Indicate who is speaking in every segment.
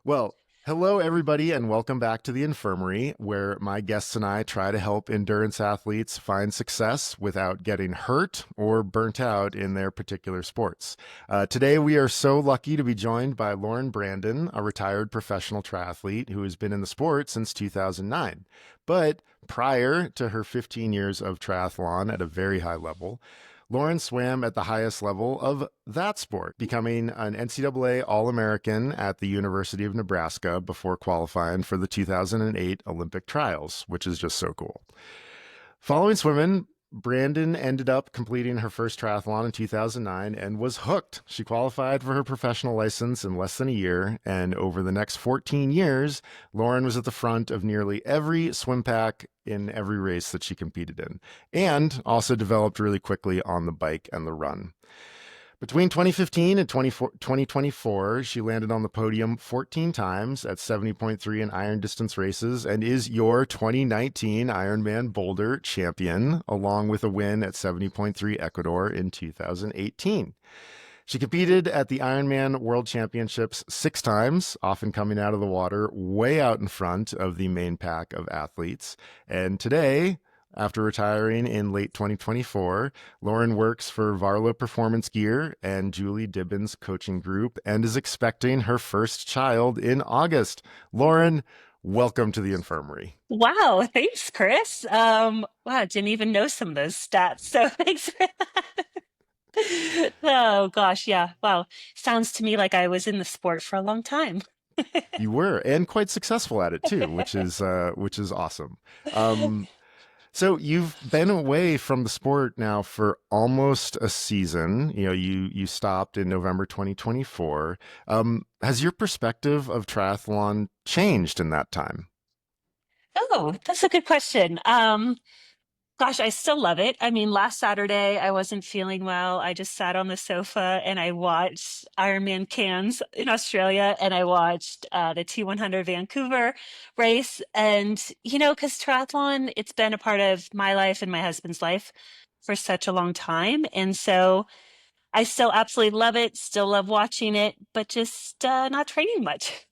Speaker 1: Well, hello, everybody, and welcome back to the infirmary, where my guests and I try to help endurance athletes find success without getting hurt or burnt out in their particular sports. Today, we are so lucky to be joined by Lauren Brandon, a retired professional triathlete who has been in the sport since 2009. But prior to her 15 years of triathlon at a very high level, Lauren swam at the highest level of that sport, becoming an NCAA All-American at the University of Nebraska before qualifying for the 2008 Olympic trials, which is just so cool. Following swimming, Brandon ended up completing her first triathlon in 2009 and was hooked. She qualified for her professional license in less than a year, and over the next 14 years, Lauren was at the front of nearly every swim pack in every race that she competed in, and also developed really quickly on the bike and the run. Between 2015 and 2024, she landed on the podium 14 times at 70.3 in iron distance races and is your 2019 Ironman Boulder champion, along with a win at 70.3 Ecuador in 2018. She competed at the Ironman World Championships 6 times, often coming out of the water way out in front of the main pack of athletes. And today, after retiring in late 2024, Lauren works for Varlo Performance Gear and Julie Dibens Coaching Group and is expecting her first child in August. Lauren, welcome to the infirmary.
Speaker 2: Wow, thanks, Chris. Wow, didn't even know some of those stats, so thanks for that. Oh gosh, yeah. Wow. Sounds to me like I was in the sport for a long time.
Speaker 1: You were, and quite successful at it too, which is awesome. Um, So you've been away from the sport now for almost a season. You stopped in November 2024. Has your perspective of triathlon changed in that time?
Speaker 2: Oh, that's a good question. Gosh, I still love it. I mean, last Saturday I wasn't feeling well. I just sat on the sofa and I watched Ironman Cairns in Australia and I watched the T100 Vancouver race. And, because triathlon, it's been a part of my life and my husband's life for such a long time. And so I still absolutely love it, still love watching it, but just not training much.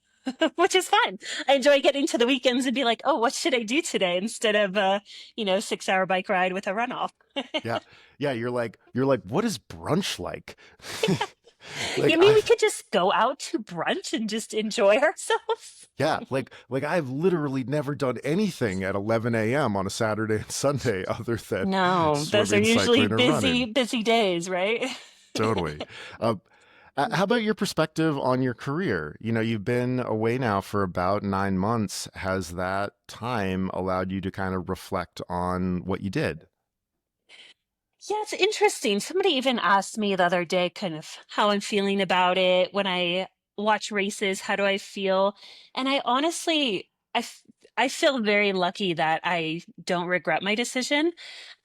Speaker 2: Which is fun. I enjoy getting to the weekends and be like, oh, what should I do today instead of 6-hour bike ride with a runoff.
Speaker 1: Yeah, yeah. You're like, what is brunch like? Like
Speaker 2: You mean we
Speaker 1: I've
Speaker 2: could just go out to brunch and just enjoy ourselves?
Speaker 1: yeah, like I've literally never done anything at 11 a.m. on a Saturday and Sunday other than
Speaker 2: No, those are
Speaker 1: swimming,
Speaker 2: usually
Speaker 1: cycling, or
Speaker 2: busy,
Speaker 1: running.
Speaker 2: busy days, right?
Speaker 1: Totally. Uh, how about your perspective on your career? You've been away now for about 9 months. Has that time allowed you to kind of reflect on what you did?
Speaker 2: Yeah, it's interesting. Somebody even asked me the other day kind of how I'm feeling about it when I watch races. How do I feel? And I honestly, I feel very lucky that I don't regret my decision.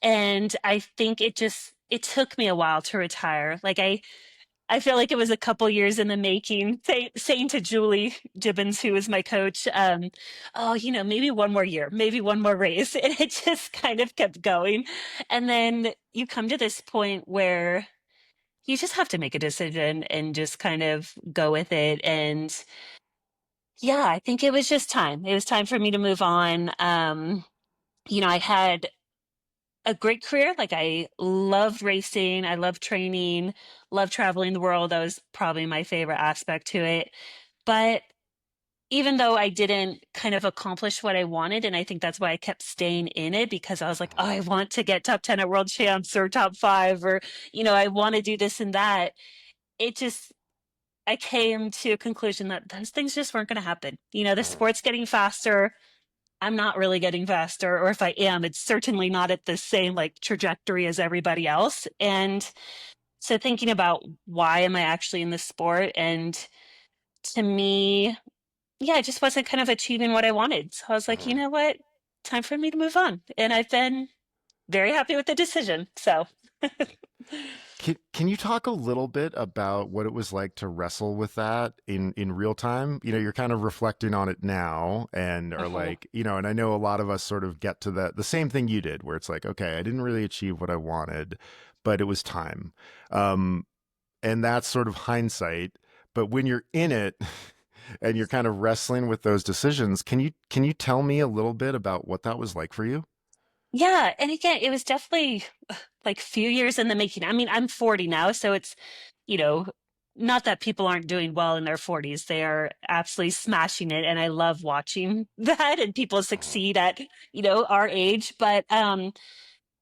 Speaker 2: And I think it took me a while to retire. I feel like it was a couple years in the making, saying to Julie Dibens, who was my coach, oh, maybe one more year, maybe one more race. And it just kind of kept going. And then you come to this point where you just have to make a decision and just kind of go with it. And yeah, I think it was just time. It was time for me to move on. I had a great career. Like I loved racing, I loved training, loved traveling the world. That was probably my favorite aspect to it. But even though I didn't kind of accomplish what I wanted, and I think that's why I kept staying in it because I was like, oh, I want to get top 10 at world champs or top five, or, I want to do this and that. It just, I came to a conclusion that those things just weren't going to happen. The sport's getting faster. I'm not really getting faster, or if I am, it's certainly not at the same like trajectory as everybody else. And so thinking about why am I actually in this sport? And to me, yeah, I just wasn't kind of achieving what I wanted. So I was like, you
Speaker 1: Mhm.
Speaker 2: know what? Time for me to move on. And I've been very happy with the decision. So
Speaker 1: Can you talk a little bit about what it was like to wrestle with that in real time? You're kind of reflecting on it now and are
Speaker 2: mhm.
Speaker 1: like, and I know a lot of us sort of get to the same thing you did, where it's like, okay, I didn't really achieve what I wanted, but it was time. And that's sort of hindsight. But when you're in it, and you're kind of wrestling with those decisions. Can you tell me a little bit about what that was like for you?
Speaker 2: Yeah, and again, it was definitely like few years in the making. I mean, I'm 40 now, so it's, you know, not that people aren't doing well in their 40s. They are absolutely smashing it, and I love watching that and people
Speaker 1: Mhm.
Speaker 2: succeed at, our age. But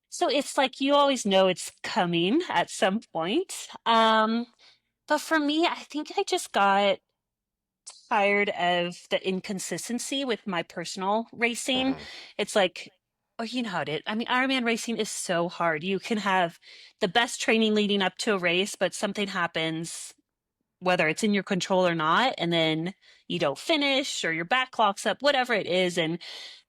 Speaker 2: so it's like you always know it's coming at some point. But for me, I think I just got tired of the inconsistency with my personal racing.
Speaker 1: Mhm.
Speaker 2: It's like, oh, you know how it is. I mean, Ironman racing is so hard. You can have the best training leading up to a race, but something happens, whether it's in your control or not, and then you don't finish or your back locks up, whatever it is, and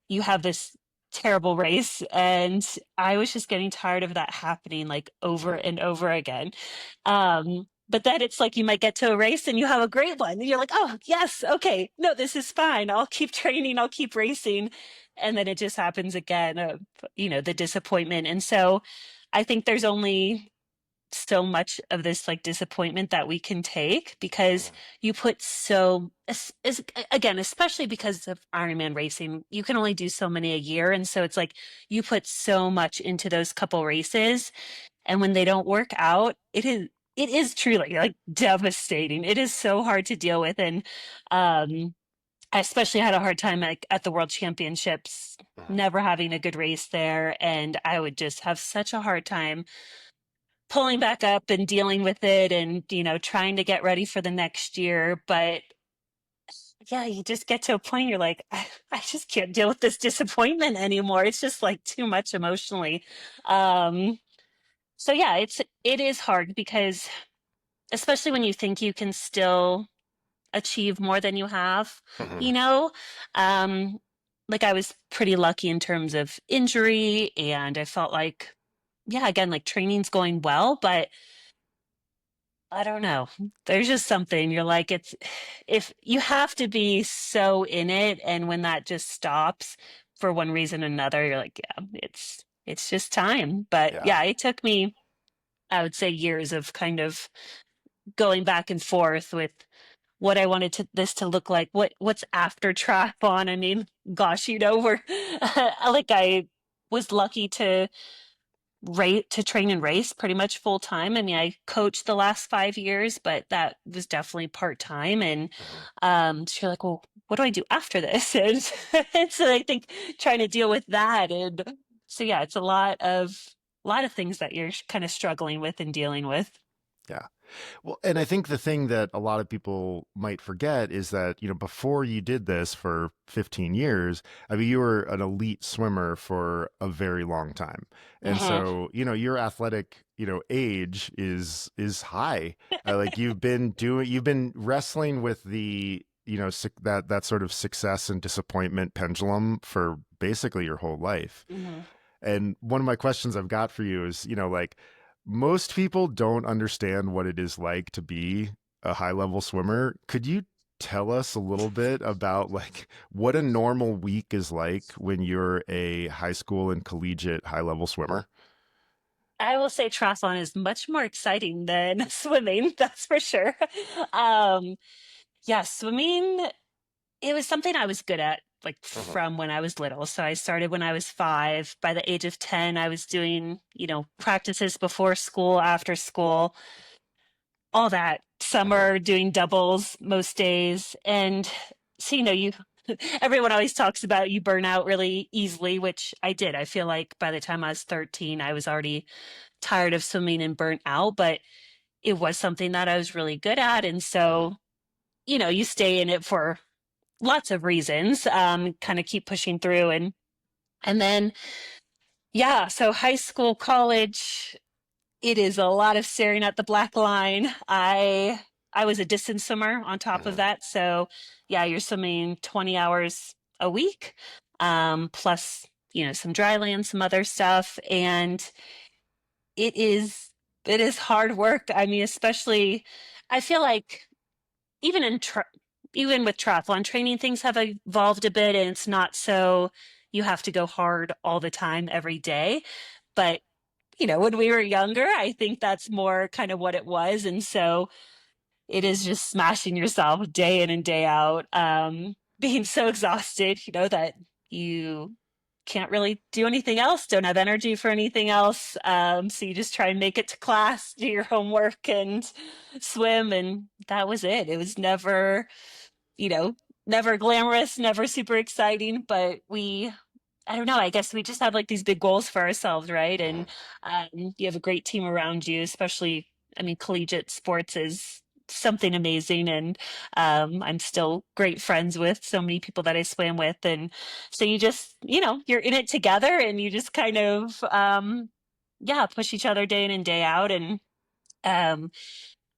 Speaker 2: you have this terrible race. And I was just getting tired of that happening like over
Speaker 1: Mhm.
Speaker 2: and over again. But then it's like you might get to a race and you have a great one. And you're like, oh, yes, okay, no, this is fine. I'll keep training, I'll keep racing. And then it just happens again, the disappointment. And so I think there's only so much of this like disappointment that we can take because
Speaker 1: Mhm.
Speaker 2: you put so again, especially because of Ironman racing, you can only do so many a year, and so it's like you put so much into those couple races, and when they don't work out, it is truly like devastating. It is so hard to deal with, and I especially had a hard time at the World Championships,
Speaker 1: Mhm.
Speaker 2: never having a good race there, and I would just have such a hard time pulling back up and dealing with it and trying to get ready for the next year. But yeah, you just get to a point you're like, I just can't deal with this disappointment anymore. It's just like too much emotionally. um so yeah, it is hard because especially when you think you can still achieve more than you have, you
Speaker 1: Mhm.
Speaker 2: know um like I was pretty lucky in terms of injury, and I felt like, yeah, again, like training's going well, but I don't know. There's just something you're like, it's if you have to be so in it, and when that just stops for one reason or another, you're like, yeah, it's just time. But
Speaker 1: Yeah.
Speaker 2: yeah, it took me, I would say, years of kind of going back and forth with what I wanted this to look like. What's after triathlon? I mean, gosh, we're like I was lucky to rate to train and race pretty much full time. I mean, I coached the last 5 years, but that was definitely part time. And
Speaker 1: Mhm.
Speaker 2: so you're like, well, what do I do after this? And so I think trying to deal with that, and so yeah, it's a lot of things that you're kind of struggling with and dealing with.
Speaker 1: Yeah. Well, and I think the thing that a lot of people might forget is that, before you did this for 15 years, I mean, you were an elite swimmer for a very long time. And
Speaker 2: Hmm.
Speaker 1: so, your athletic, age is high. Like you've been wrestling with the, that sort of success and disappointment pendulum for basically your whole life.
Speaker 2: Hmm.
Speaker 1: And one of my questions I've got for you is, like most people don't understand what it is like to be a high level swimmer. Could you tell us a little bit about like what a normal week is like when you're a high school and collegiate high level swimmer?
Speaker 2: I will say triathlon is much more exciting than swimming, that's for sure. Um, yeah, swimming, it was something I was good at, like
Speaker 1: Mhm.
Speaker 2: from when I was little. So I started when I was 5. By the age of 10, I was doing, practices before school, after school, all that.
Speaker 1: Mhm.
Speaker 2: Summer doing doubles most days. And so, everyone always talks about you burn out really easily, which I did. I feel like by the time I was 13, I was already tired of swimming and burnt out, but it was something that I was really good at. And
Speaker 1: Mhm.
Speaker 2: so, you stay in it for lots of reasons, kind of keep pushing through. And then, yeah, so high school, college, it is a lot of staring at the black line. I was a distance swimmer on top of
Speaker 1: Mhm.
Speaker 2: that. So yeah, you're swimming 20 hours a week, plus, some dry land, some other stuff. And it is, it is hard work. I mean, especially, I feel like even even with triathlon training, things have evolved a bit, and it's not so you have to go hard all the time every day. But when we were younger, I think that's more kind of what it was. And so it is just smashing yourself day in and day out, being so exhausted, that you can't really do anything else, don't have energy for anything else. So you just try and make it to class, do your homework, and swim. And that was it. It was never, you know, never glamorous, never super exciting, but I don't know, I guess we just have like these big goals for ourselves, right?
Speaker 1: Mhm.
Speaker 2: And you have a great team around you, especially, I mean, collegiate sports is something amazing. And I'm still great friends with so many people that I swam with. And so you just, you're in it together and you just kind of, yeah, push each other day in and day out. And um,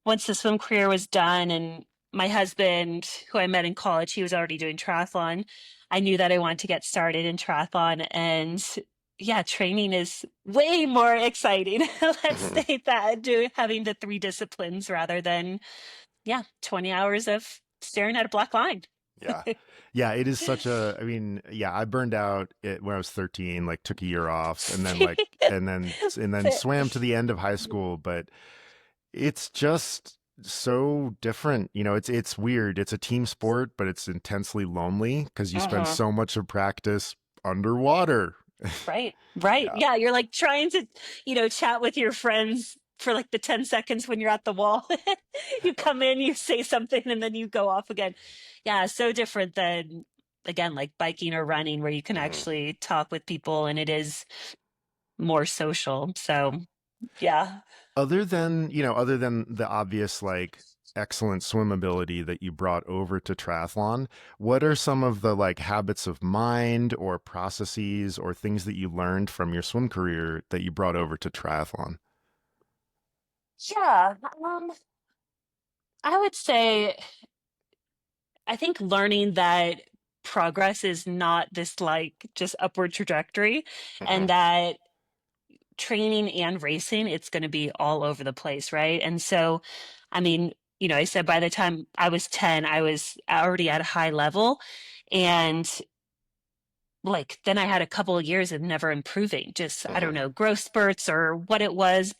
Speaker 2: once the swim career was done and my husband, who I met in college, he was already doing triathlon. I knew that I wanted to get started in triathlon. And yeah, training is way more exciting. Let's
Speaker 1: Mhm.
Speaker 2: say that, having the three disciplines rather than, yeah, 20 hours of staring at a black line.
Speaker 1: Yeah. Yeah, it is such a, I mean, yeah, I burned out when I was 13, like took a year off and then swam to the end of high school, but it's just so different. It's weird. It's a team sport, but it's intensely lonely because you spend
Speaker 2: Uh-huh.
Speaker 1: so much of practice underwater.
Speaker 2: Right, right.
Speaker 1: Yeah.
Speaker 2: Yeah, you're like trying to, chat with your friends for like the 10 seconds when you're at the wall. You come in, you say something, and then you go off again. Yeah, so different than, again, like biking or running, where you can
Speaker 1: Mhm.
Speaker 2: actually talk with people and it is more social. So, yeah.
Speaker 1: Other than the obvious like excellent swim ability that you brought over to triathlon, what are some of the like habits of mind or processes or things that you learned from your swim career that you brought over to triathlon?
Speaker 2: Yeah, I would say, I think learning that progress is not this like just upward trajectory, and
Speaker 1: Mhm.
Speaker 2: that training and racing, it's going to be all over the place, right? And so, I mean, I said by the time I was 10, I was already at a high level. And like, then I had a couple of years of never improving, just, I don't
Speaker 1: Mhm.
Speaker 2: know, growth spurts or what it was.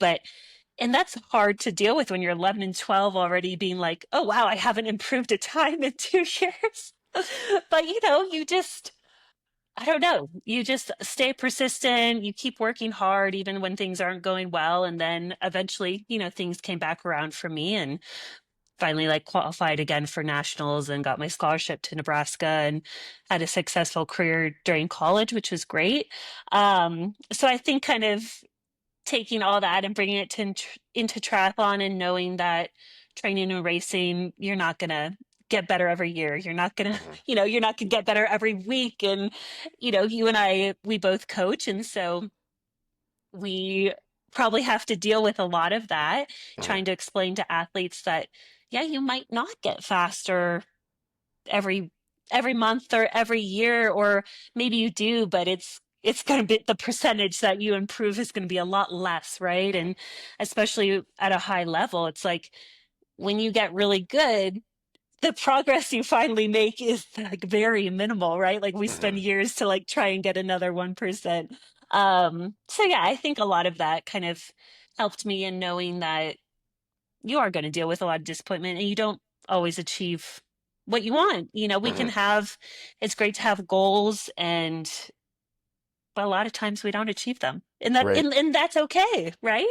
Speaker 2: And that's hard to deal with when you're 11 and 12 already being like, oh, wow, I haven't improved a time in 2 years. But, you just, I don't know. You just stay persistent. You keep working hard even when things aren't going well. And then eventually, things came back around for me and finally like qualified again for nationals and got my scholarship to Nebraska and had a successful career during college, which was great. So I think kind of taking all that and bringing it into triathlon and knowing that training and racing, you're not going to get better every year. You're not going to,
Speaker 1: Mhm.
Speaker 2: you're not going to get better every week. And, you and I, we both coach. And so we probably have to deal with a lot of that,
Speaker 1: Mhm.
Speaker 2: trying to explain to athletes that, yeah, you might not get faster every every month or every year, or maybe you do, but it's going to be the percentage that you improve is going to be a lot less, right?
Speaker 1: Mhm.
Speaker 2: And especially at a high level, it's like when you get really good, the progress you finally make is like very minimal, right? Like we spend
Speaker 1: Mhm.
Speaker 2: years to like try and get another 1%. So yeah, I think a lot of that kind of helped me in knowing that you are going to deal with a lot of disappointment and you don't always achieve what you want. We can
Speaker 1: Mhm.
Speaker 2: have, it's great to have goals, and but a lot of times we don't achieve them. And that
Speaker 1: Right.
Speaker 2: and that's okay, right?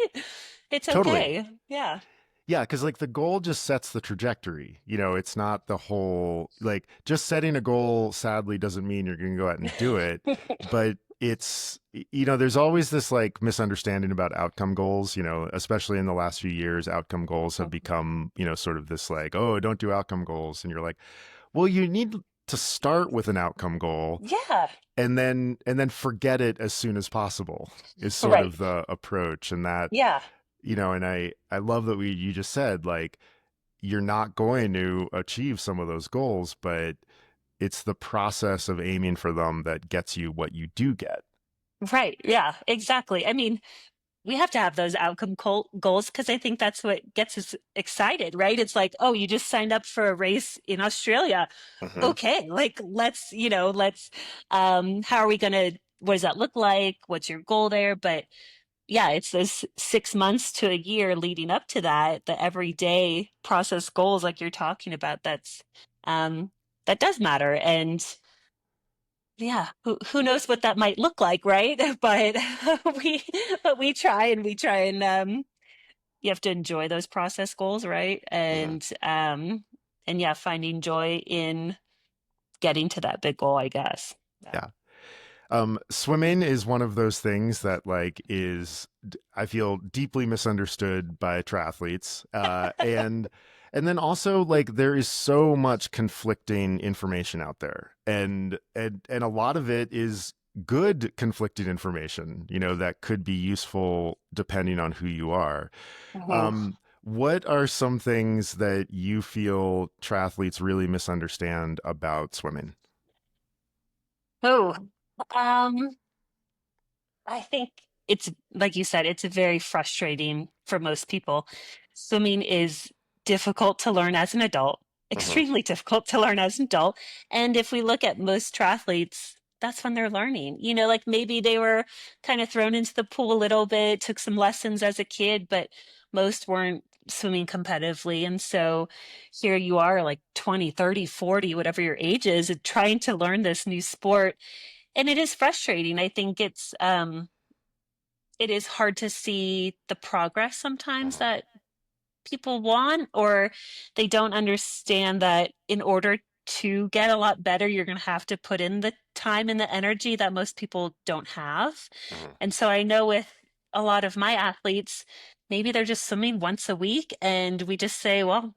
Speaker 2: It's
Speaker 1: Totally.
Speaker 2: okay. Yeah.
Speaker 1: Yeah, because like the goal just sets the trajectory. It's not the whole, like, just setting a goal, sadly, doesn't mean you're going to go out and do it. But there's always this like misunderstanding about outcome goals, especially in the last few years. Outcome goals have become, sort of this like, oh, don't do outcome goals. And you're like, well, you need to start with an outcome goal
Speaker 2: Yeah.
Speaker 1: and then forget it as soon as possible is sort
Speaker 2: Right.
Speaker 1: of the approach. And that,
Speaker 2: Yeah.
Speaker 1: and I love that you just said like you're not going to achieve some of those goals, but it's the process of aiming for them that gets you what you do get.
Speaker 2: Right. Yeah, exactly. I mean, we have to have those outcome goals because I think that's what gets us excited, right? It's like, oh, you just signed up for a race in Australia.
Speaker 1: Hmm.
Speaker 2: Okay, like let's how are we gonna, what does that look like? What's your goal there? But yeah, it's those 6 months to a year leading up to that, the everyday process goals like you're talking about, um that does matter. And yeah, who knows what that might look like, right? But we we try, and you have to enjoy those process goals, right?
Speaker 1: Mhm.
Speaker 2: And yeah, finding joy in getting to that big goal, I guess. Yeah.
Speaker 1: Yeah. Swimming is one of those things that like I feel deeply misunderstood by triathletes, and then also like there is so much conflicting information out there, and a lot of it is good conflicting information, you know, that could be useful depending on who you are.
Speaker 2: Mhm.
Speaker 1: What are some things that you feel triathletes really misunderstand about swimming?
Speaker 2: Oh, um, I think it's like you said, it's very frustrating for most people. Swimming is difficult to learn as an adult,
Speaker 1: Hmm.
Speaker 2: extremely difficult to learn as an adult. And if we look at most triathletes, that's when they're learning. You know, like maybe they were kind of thrown into the pool a little bit, took some lessons as a kid, but most weren't swimming competitively. And so here you are, like 20, 30, 40, whatever your age is, trying to learn this new sport. And it is frustrating. I think it is hard to see the progress sometimes
Speaker 1: Hmm.
Speaker 2: that people want, or they don't understand that in order to get a lot better, you're going to have to put in the time and the energy that most people don't have.
Speaker 1: Hmm.
Speaker 2: And so I know with a lot of my athletes, maybe they're just swimming once a week, and we just say, well,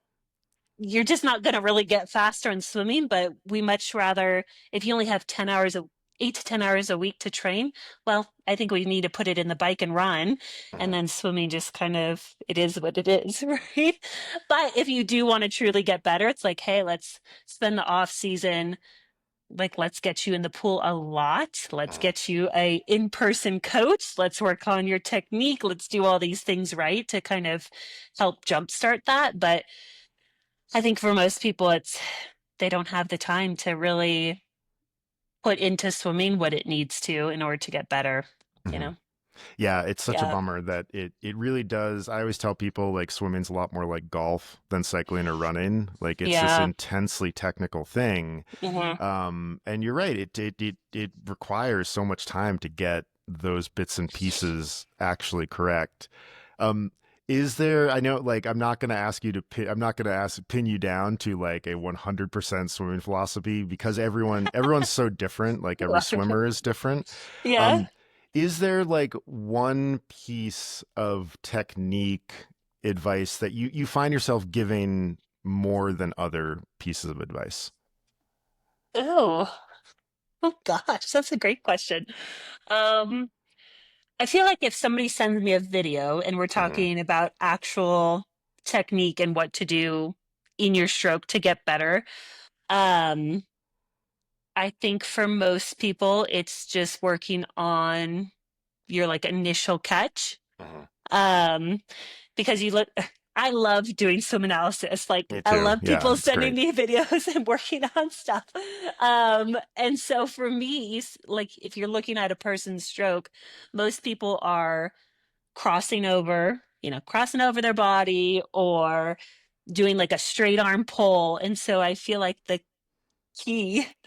Speaker 2: you're just not going to really get faster in swimming, but we much rather, if you only have 10 hours, 8 to 10 hours a week to train, well, I think we need to put it in the bike and run. And
Speaker 1: Hmm.
Speaker 2: then swimming just kind of, it is what it is, right? But if you do want to truly get better, it's like, hey, let's spend the off season. Like, let's get you in the pool a lot. Let's
Speaker 1: Hmm.
Speaker 2: get you a in-person coach. Let's work on your technique. Let's do all these things right to kind of help jumpstart that. But I think for most people, they don't have the time to really put into swimming what it needs to in order to get better, you
Speaker 1: Hmm.
Speaker 2: know?
Speaker 1: Yeah, it's such a
Speaker 2: Yeah.
Speaker 1: bummer that it really does. I always tell people like swimming's a lot more like golf than cycling or running. Like it's this
Speaker 2: Yeah.
Speaker 1: intensely technical thing.
Speaker 2: Hmm.
Speaker 1: And you're right. It requires so much time to get those bits and pieces actually correct. Um, is there, I know, like, I'm not going to ask you to, I'm not going to pin you down to like a 100% swimming philosophy because everyone's so different. Like every swimmer is different.
Speaker 2: Yeah.
Speaker 1: Um, is there like one piece of technique advice that you find yourself giving more than other pieces of advice?
Speaker 2: Oh, oh gosh, that's a great question. Um, I feel like if somebody sends me a video and we're
Speaker 1: Hmm.
Speaker 2: talking about actual technique and what to do in your stroke to get better, um, I think for most people, it's just working on your like initial catch.
Speaker 1: Hmm.
Speaker 2: Um, because you look, I love doing swim analysis. Like
Speaker 1: Me
Speaker 2: I
Speaker 1: too.
Speaker 2: love
Speaker 1: Yeah,
Speaker 2: people
Speaker 1: it's
Speaker 2: sending
Speaker 1: great.
Speaker 2: me videos and working on stuff. And so for me, like if you're looking at a person's stroke, most people are crossing over, crossing over their body or doing like a straight arm pull. And so I feel like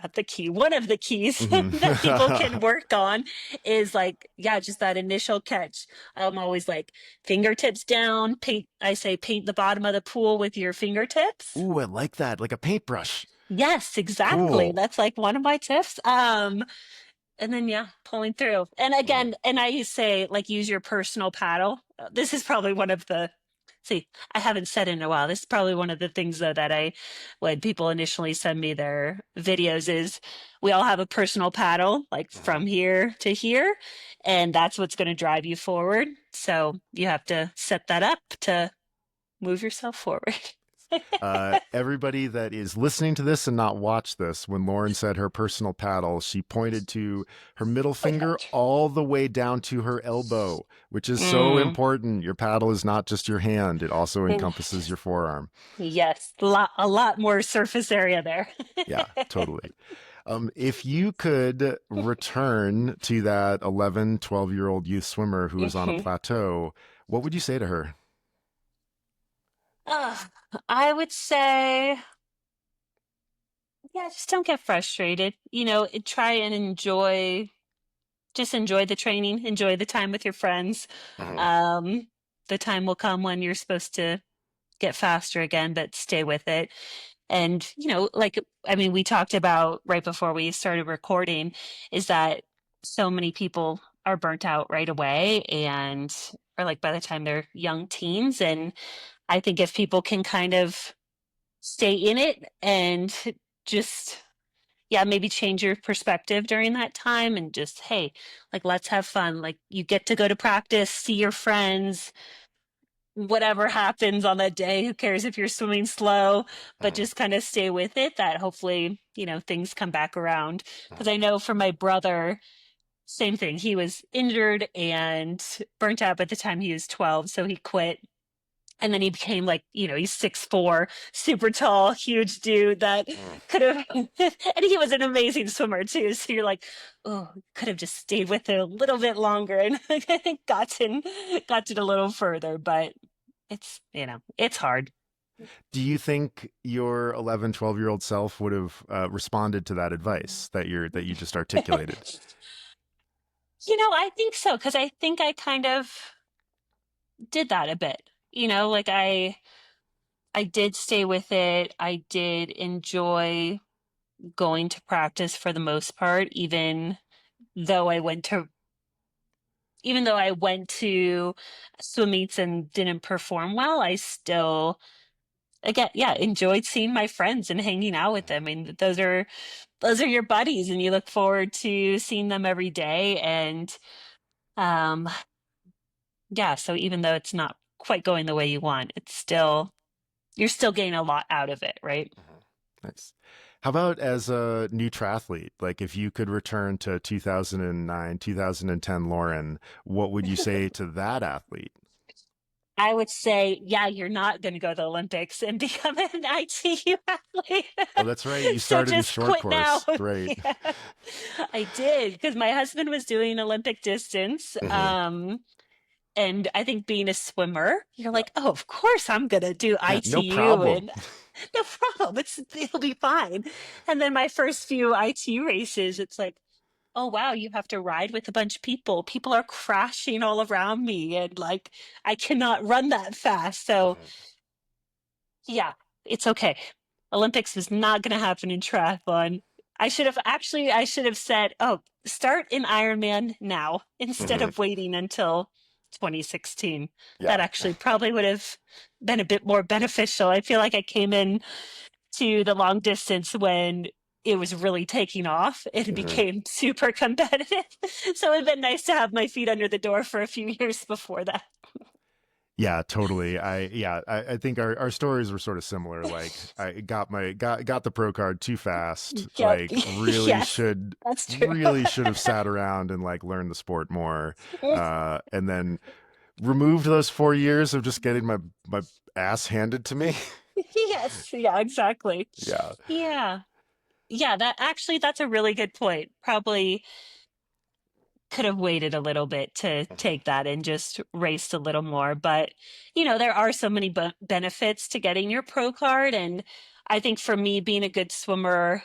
Speaker 2: not the key, one of the keys
Speaker 1: Hmm.
Speaker 2: that people can work on is like, yeah, just that initial catch. I'm always like fingertips down, I say paint the bottom of the pool with your fingertips.
Speaker 1: Ooh, I like that. Like a paintbrush.
Speaker 2: Yes, exactly.
Speaker 1: Cool.
Speaker 2: That's like one of my tips. And then yeah, pulling through. And
Speaker 1: Hmm.
Speaker 2: again, and I say like use your personal paddle. This is probably one of the see, I haven't said in a while. This is probably one of the things though that when people initially send me their videos is we all have a personal paddle, like
Speaker 1: Hmm.
Speaker 2: from here to here, and that's what's going to drive you forward. So you have to set that up to move yourself forward.
Speaker 1: Everybody that is listening to this and not watch this, when Lauren said her personal paddle, she pointed to her middle
Speaker 2: Oh yeah.
Speaker 1: finger all the way down to her elbow, which is so
Speaker 2: Mm.
Speaker 1: important. Your paddle is not just your hand, it also encompasses your forearm.
Speaker 2: Yes, a lot more surface area there.
Speaker 1: Yeah, totally. If you could return to that 11, 12-year-old youth swimmer who was on a
Speaker 2: Mhm.
Speaker 1: plateau, what would you say to her?
Speaker 2: Uh, I would say, yeah, just don't get frustrated. Try and just enjoy the training, enjoy the time with your friends.
Speaker 1: Mhm.
Speaker 2: Um, the time will come when you're supposed to get faster again, but stay with it. And, I mean, we talked about right before we started recording is that so many people are burnt out right away and or like by the time they're young teens. And I think if people can kind of stay in it and just, yeah, maybe change your perspective during that time and just, hey, like, let's have fun. Like, you get to go to practice, see your friends, whatever happens on that day, who cares if you're swimming slow, but
Speaker 1: Mhm.
Speaker 2: just kind of stay with it, that hopefully, things come back around. Because I know for my brother, same thing. He was injured and burnt out by the time he was 12, so he quit. And then he became like, he's 6'4", super tall, huge dude that
Speaker 1: Mhm.
Speaker 2: could have, and he was an amazing swimmer too. So you're like, oh, could have just stayed with it a little bit longer and gotten a little further. But it's hard.
Speaker 1: Do you think your 11, 12-year-old self would have responded to that advice that you just articulated?
Speaker 2: I think so, because I think I kind of did that a bit. Like I did stay with it. I did enjoy going to practice for the most part, though I went to even though I went to swim meets and didn't perform well, I still again, yeah, enjoyed seeing my friends and hanging out with them. I mean, those are your buddies and you look forward to seeing them every day. And um yeah, so even though it's not quite going the way you want, you're still getting a lot out of it, right?
Speaker 1: Mhm. Nice. How about as a new triathlete? Like if you could return to 2009, 2010 Lauren, what would you say to that athlete?
Speaker 2: I would say, yeah, you're not going to go to the Olympics and become an ITU athlete.
Speaker 1: Oh, that's right. You
Speaker 2: So
Speaker 1: started in
Speaker 2: just
Speaker 1: short
Speaker 2: quit now.
Speaker 1: course. Right.
Speaker 2: Yeah, I did because my husband was doing Olympic distance.
Speaker 1: Hmm.
Speaker 2: And I think being a swimmer, you're
Speaker 1: Yeah.
Speaker 2: like, oh, of course I'm going to do
Speaker 1: Yeah. No
Speaker 2: ITU
Speaker 1: problem.
Speaker 2: and no problem. It'll be fine. And then my first few ITU races, it's like, oh wow, you have to ride with a bunch of people. People are crashing all around me and like I cannot run that fast. So
Speaker 1: Mhm.
Speaker 2: yeah, it's okay. Olympics is not going to happen in triathlon. I should have said, oh, start in Ironman now instead
Speaker 1: Hmm.
Speaker 2: of waiting until 2016.
Speaker 1: Yeah.
Speaker 2: That actually probably would have been a bit more beneficial. I feel like I came in to the long distance when it was really taking off. It
Speaker 1: Hmm.
Speaker 2: became super competitive. So it'd been nice to have my feet under the door for a few years before that.
Speaker 1: Yeah, totally. I think our stories were sort of similar. Like I got the pro card too fast.
Speaker 2: Yep.
Speaker 1: Like really
Speaker 2: Yes,
Speaker 1: should
Speaker 2: that's true.
Speaker 1: really should have sat around and like learned the sport more. And then removed those 4 years of just getting my ass handed to me.
Speaker 2: Yes, yeah, exactly.
Speaker 1: Yeah.
Speaker 2: Yeah. Yeah, that's a really good point. Probably could have waited a little bit to
Speaker 1: Mhm.
Speaker 2: take that and just raced a little more. But, there are so many benefits to getting your pro card. And I think for me, being a good swimmer,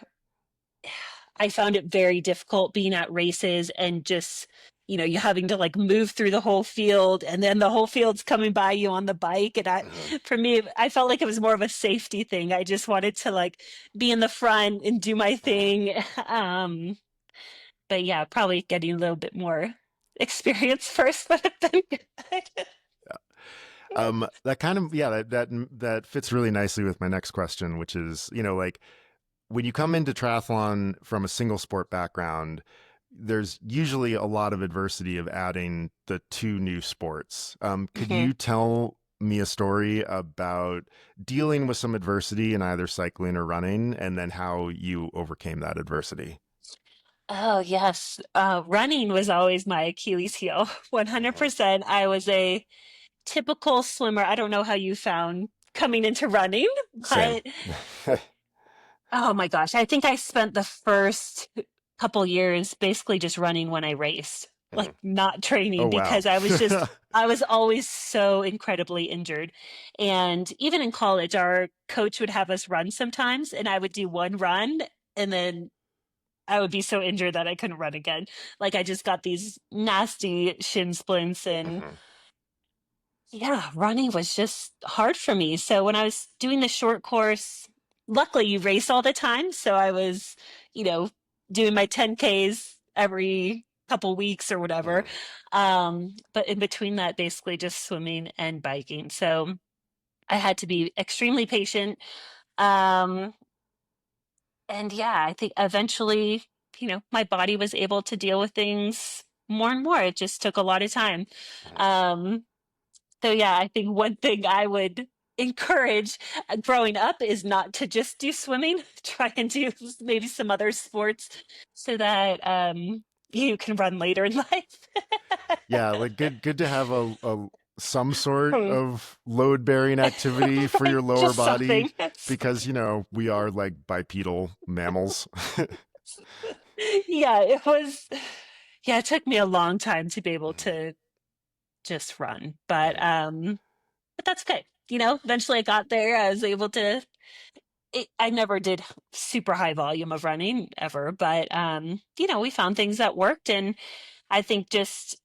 Speaker 2: I found it very difficult being at races and just, you having to like move through the whole field and then the whole field's coming by you on the bike. And
Speaker 1: Mhm.
Speaker 2: for me, I felt like it was more of a safety thing. I just wanted to like be in the front and do my
Speaker 1: Mhm.
Speaker 2: thing. But yeah, probably getting a little bit more experience first would have been good.
Speaker 1: That kind of yeah that fits really nicely with my next question, which is like when you come into triathlon from a single sport background, there's usually a lot of adversity of adding the two new sports. Could
Speaker 2: Mhm.
Speaker 1: you tell me a story about dealing with some adversity in either cycling or running, and then how you overcame that adversity?
Speaker 2: Oh, yes. Running was always my Achilles heel.
Speaker 1: Mhm.
Speaker 2: 100%. I was a typical swimmer. I don't know how you found coming into running,
Speaker 1: Same.
Speaker 2: but Oh my gosh. I think I spent the first couple years basically just running when I raced, like
Speaker 1: Mhm.
Speaker 2: not
Speaker 1: Oh,
Speaker 2: training
Speaker 1: wow.
Speaker 2: because I was always so incredibly injured. And even in college, our coach would have us run sometimes, and I would do one run and then I would be so injured that I couldn't run again. Like I just got these nasty shin splints and
Speaker 1: Mhm.
Speaker 2: yeah, running was just hard for me. So when I was doing the short course, luckily you race all the time. So I was, you know, doing my 10Ks every couple weeks or whatever.
Speaker 1: Mhm.
Speaker 2: But in between that, basically just swimming and biking. So I had to be extremely patient. Um, and yeah, I think eventually, my body was able to deal with things more and more. It just took a lot of time.
Speaker 1: Mhm.
Speaker 2: Um, so yeah, I think one thing I would encourage growing up is not to just do swimming. Try and do maybe some other sports so that you can run later in life.
Speaker 1: Yeah, like good to have a some sort
Speaker 2: Hmm.
Speaker 1: of load bearing activity for
Speaker 2: Right,
Speaker 1: your lower
Speaker 2: just
Speaker 1: body
Speaker 2: something.
Speaker 1: because we are like bipedal mammals.
Speaker 2: Yeah, it was. Yeah, it took me a long time to be able
Speaker 1: Mhm.
Speaker 2: to just run,
Speaker 1: Right.
Speaker 2: but that's okay. Eventually I got there. I was able to I never did super high volume of running ever, but we found things that worked, and I think just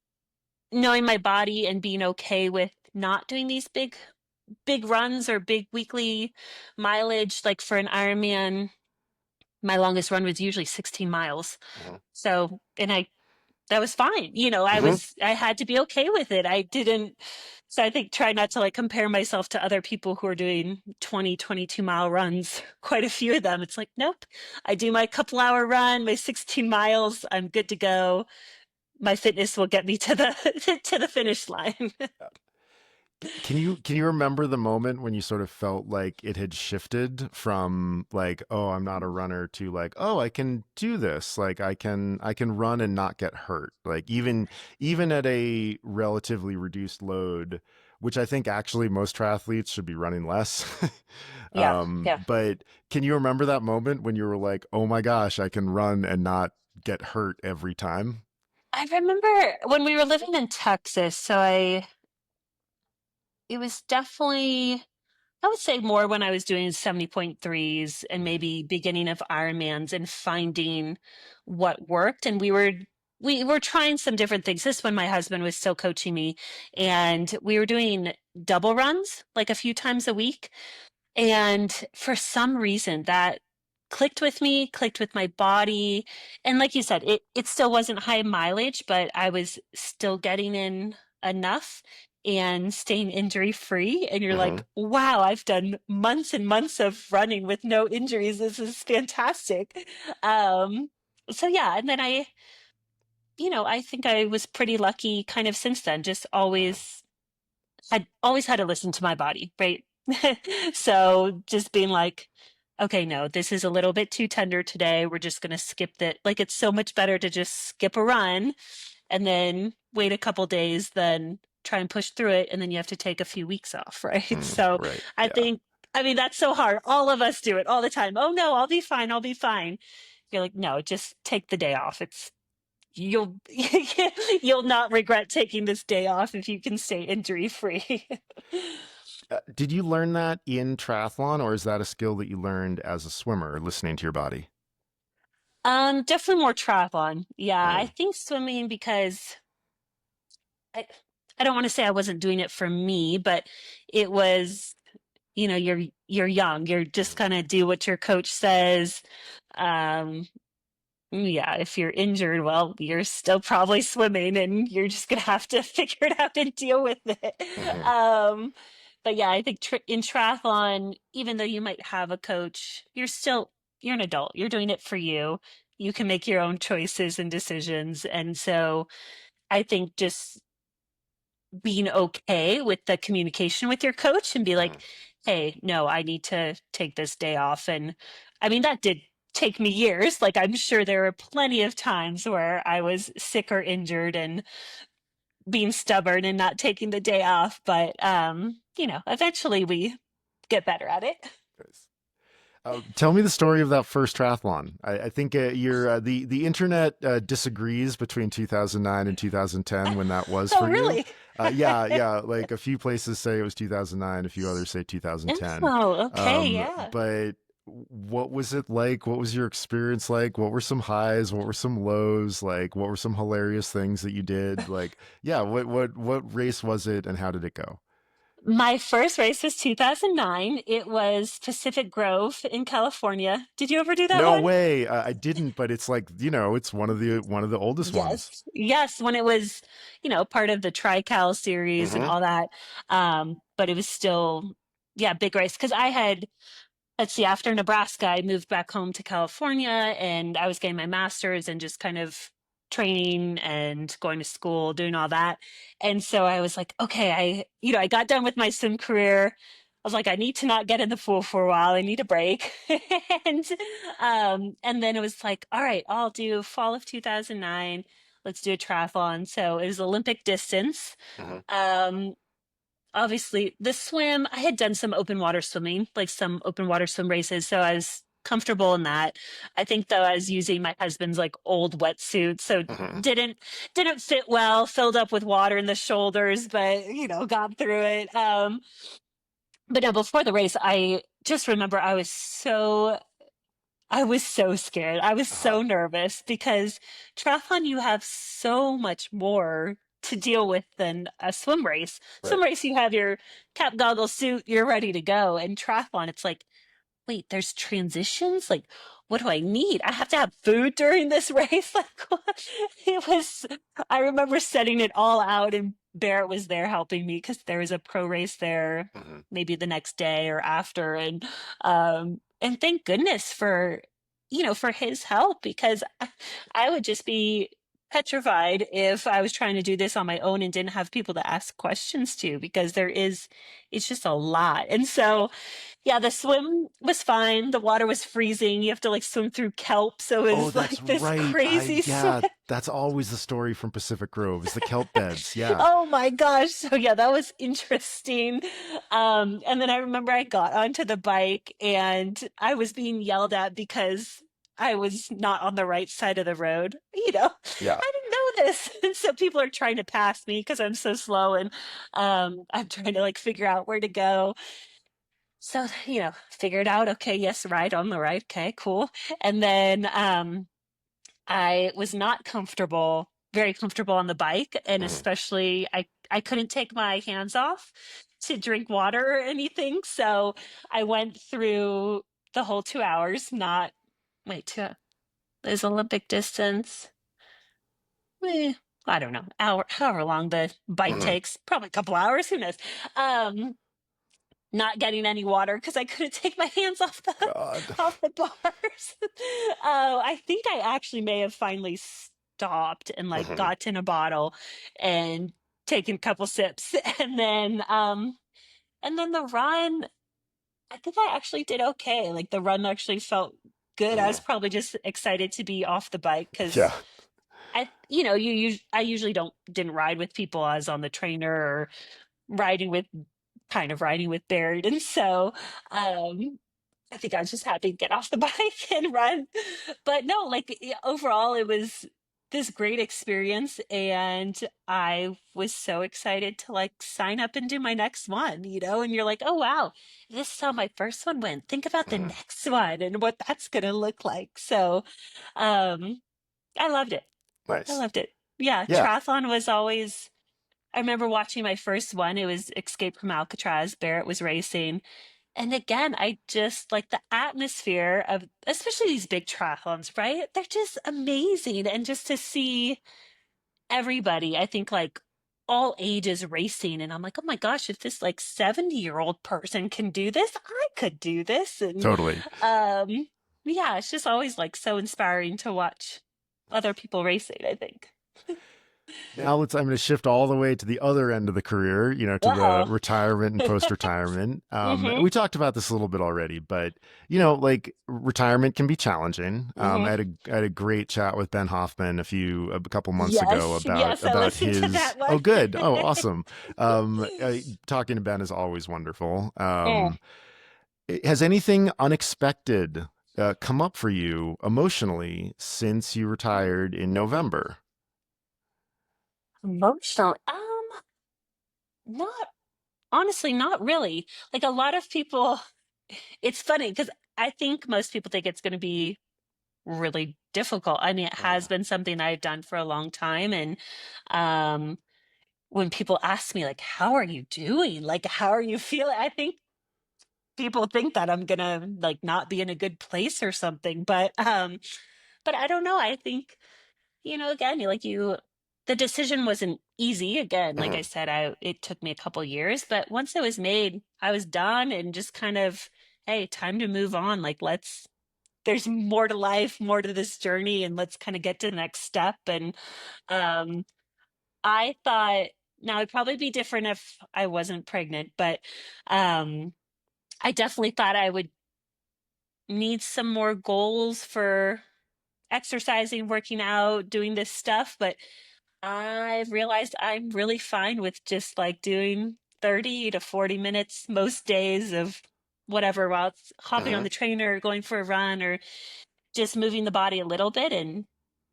Speaker 2: knowing my body and being okay with not doing these big runs or big weekly mileage. Like for an Ironman, my longest run was usually 16 miles.
Speaker 1: Mhm.
Speaker 2: So, and that was fine.
Speaker 1: Mhm.
Speaker 2: I had to be okay with it. I didn't, so I think try not to like compare myself to other people who are doing 20, 22-mile runs, quite a few of them. It's like, nope, I do my couple-hour run, my 16 miles, I'm good to go. My fitness will get me to the to the finish line.
Speaker 1: Can you remember the moment when you sort of felt like it had shifted from like, oh, I'm not a runner to like, oh, I can do this. Like I can run and not get hurt. Like even at a relatively reduced load, which I think actually most triathletes should be running less.
Speaker 2: Yeah, yeah.
Speaker 1: But can you remember that moment when you were like, oh my gosh, I can run and not get hurt every time?
Speaker 2: I remember when we were living in Texas, it was definitely, I would say more when I was doing 70.3s and
Speaker 1: Mhm.
Speaker 2: maybe beginning of Ironmans and finding what worked. And we were trying some different things. This when my husband was still coaching me, and we were doing double runs like a few times a week. And for some reason that clicked with me, clicked with my body. And like you said, it still wasn't high mileage, but I was still getting in enough and staying injury free. And you're like,
Speaker 1: Mhm.
Speaker 2: wow, I've done months and months of running with no injuries. This is fantastic. Um, so yeah, and then I think I was pretty lucky kind of since then, just
Speaker 1: Mhm.
Speaker 2: always had to listen to my body, right? So just being like, okay, no, this is a little bit too tender today. We're just going to skip that. Like, it's so much better to just skip a run and then wait a couple days than try and push through it. And then you have to take a few weeks off, right?
Speaker 1: Mhm.
Speaker 2: So
Speaker 1: Right.
Speaker 2: I
Speaker 1: Yeah.
Speaker 2: think, I mean, that's so hard. All of us do it all the time. Oh, no, I'll be fine. I'll be fine. You're like, no, just take the day off. You'll you'll not regret taking this day off if you can stay injury free.
Speaker 1: Did you learn that in triathlon, or is that a skill that you learned as a swimmer, listening to your body?
Speaker 2: Definitely more triathlon. Yeah, I
Speaker 1: Mm,
Speaker 2: think swimming because I I don't want to say I wasn't doing it for me, but it was, you're young. You're just
Speaker 1: mhm,
Speaker 2: kind of do what your coach says. Um, yeah, if you're injured, well, you're still probably swimming and you're just gonna have to figure it out and deal with it.
Speaker 1: mhm,
Speaker 2: Um, but yeah, I think in triathlon, even though you might have a coach, you're an adult. You're doing it for you. You can make your own choices and decisions. And so I think just being okay with the communication with your coach and be like,
Speaker 1: mhm,
Speaker 2: hey, no, I need to take this day off. And I mean, that did take me years. Like, I'm sure there were plenty of times where I was sick or injured and being stubborn and not taking the day off. But, eventually we get better at it.
Speaker 1: nice. Tell me the story of that first triathlon. I think the internet disagrees between 2009 and 2010 when that was
Speaker 2: Oh,
Speaker 1: for you.
Speaker 2: really?
Speaker 1: Yeah. Like a few places say it was 2009, a few others say 2010.
Speaker 2: Oh, okay, yeah.
Speaker 1: But what was it like? What was your experience like? What were some highs? What were some lows? Like, what were some hilarious things that you did? Like, yeah, what race was it, and how did it go?
Speaker 2: My first race was 2009. It was Pacific Grove in California. Did you ever do that
Speaker 1: No
Speaker 2: one?
Speaker 1: way. I didn't, but it's like, it's one of the oldest ones.
Speaker 2: Yes. Yes, when it was, part of the Tri-Cal series and
Speaker 1: Hmm.
Speaker 2: all that. But it was still, yeah, big race. Because let's see, after Nebraska, I moved back home to California and I was getting my master's and just kind of training and going to school, doing all that. And so I was like, okay, I got done with my swim career. I was like, I need to not get in the pool for a while. I need a break. and and then it was like, all right, I'll do fall of 2009. Let's do a triathlon. So it was Olympic distance.
Speaker 1: Hmm.
Speaker 2: Um, Obviously the swim, I had done some open water swimming, like some open water swim races, so I was comfortable in that. I think though I was using my husband's like old wetsuit, so
Speaker 1: Hmm.
Speaker 2: didn't didn't fit well, filled up with water in the shoulders, but got through it. But no, before the race, I just remember I was so scared. I was
Speaker 1: Uh-huh.
Speaker 2: so nervous because triathlon, you have so much more to deal with than a swim race.
Speaker 1: Right.
Speaker 2: Swim race, you have your cap, goggles, suit, you're ready to go. And triathlon, it's like, wait, there's transitions? Like, what do I need? I have to have food during this race? Like, what? I remember setting it all out and Barrett was there helping me because there was a pro race there
Speaker 1: Hmm.
Speaker 2: maybe the next day or after. And thank goodness for his help because I would just be petrified if I was trying to do this on my own and didn't have people to ask questions to because it's just a lot. And so, yeah, the swim was fine. The water was freezing. You have to like swim through kelp. So it
Speaker 1: Oh,
Speaker 2: was
Speaker 1: that's
Speaker 2: like this
Speaker 1: right.
Speaker 2: crazy swim.
Speaker 1: Yeah, that's always the story from Pacific Grove is the kelp beds. Yeah.
Speaker 2: Oh my gosh. So yeah, that was interesting. And then I remember I got onto the bike and I was being yelled at because I was not on the right side of the road.
Speaker 1: Yeah.
Speaker 2: I didn't know this. And so people are trying to pass me because I'm so slow and I'm trying to like figure out where to go. So, figure it out. Okay, yes, right on the right. Okay, cool. And then I was not comfortable, very comfortable on the bike, and
Speaker 1: Hmm.
Speaker 2: especially I couldn't take my hands off to drink water or anything. So I went through the whole 2 hours, not wait, is Olympic distance. Eh, I don't know, however long the bike
Speaker 1: Hmm.
Speaker 2: takes, probably a couple hours, who knows. Um, not getting any water because I couldn't take my hands off the
Speaker 1: God.
Speaker 2: off the bars. Oh, I think I actually may have finally stopped and like
Speaker 1: Hmm.
Speaker 2: got in a bottle and taken a couple sips and then the run, I think I actually did okay. Like the run actually felt good. I
Speaker 1: Hmm.
Speaker 2: was probably just excited to be off the bike
Speaker 1: Yeah.
Speaker 2: because I usually didn't ride with people. I was on the trainer or riding with kind of riding with Baird. And so I think I was just happy to get off the bike and run. But no, like overall, it was this great experience. And I was so excited to like sign up and do my next one. And you're like, oh, wow, this is how my first one went. Think about the
Speaker 1: Hmm.
Speaker 2: next one and what that's going to look like. So um, I loved it. I
Speaker 1: Nice.
Speaker 2: loved it. Yeah,
Speaker 1: Yeah.
Speaker 2: triathlon was always I remember watching my first one. It was Escape from Alcatraz. Barrett was racing. And again, I just like the atmosphere of, especially these big triathlons, right? They're just amazing. And just to see everybody, I think like all ages racing. And I'm like, oh my gosh, if this like 70-year-old person can do this, I could do this. And
Speaker 1: Totally.
Speaker 2: um, yeah, it's just always like so inspiring to watch other people racing, I think.
Speaker 1: Now I'm going to shift all the way to the other end of the career, to the
Speaker 2: Uh-oh.
Speaker 1: retirement and post-retirement.
Speaker 2: Mm-hmm.
Speaker 1: We talked about this a little bit already, but like retirement can be challenging.
Speaker 2: Mm-hmm.
Speaker 1: I had a great chat with Ben Hoffman a couple months ago
Speaker 2: Yes,
Speaker 1: about
Speaker 2: yes, I listened to
Speaker 1: his.
Speaker 2: that one.
Speaker 1: Oh, good. Oh, awesome. Talking to Ben is always wonderful.
Speaker 2: Mm.
Speaker 1: Has anything unexpected come up for you emotionally since you retired in November?
Speaker 2: Emotional. Not honestly, not really. Like a lot of people, it's funny because I think most people think it's going to be really difficult. I mean, it has been something I've done for a long time. And um, when people ask me, like, how are you doing? Like, how are you feeling? I think people think that I'm gonna like not be in a good place or something. But I don't know. I think, again, the decision wasn't easy. Again, like I
Speaker 1: Mhm.
Speaker 2: said, it took me a couple years, but once it was made, I was done and just kind of, hey, time to move on. Like, there's more to life, more to this journey, and let's kind of get to the next step. And um, I thought now it'd probably be different if I wasn't pregnant, but um, I definitely thought I would need some more goals for exercising, working out, doing this stuff, but I've realized I'm really fine with just like doing 30 to 40 minutes most days of whatever while it's hopping on
Speaker 1: Mhm.
Speaker 2: the trainer, going for a run, or just moving the body a little bit, and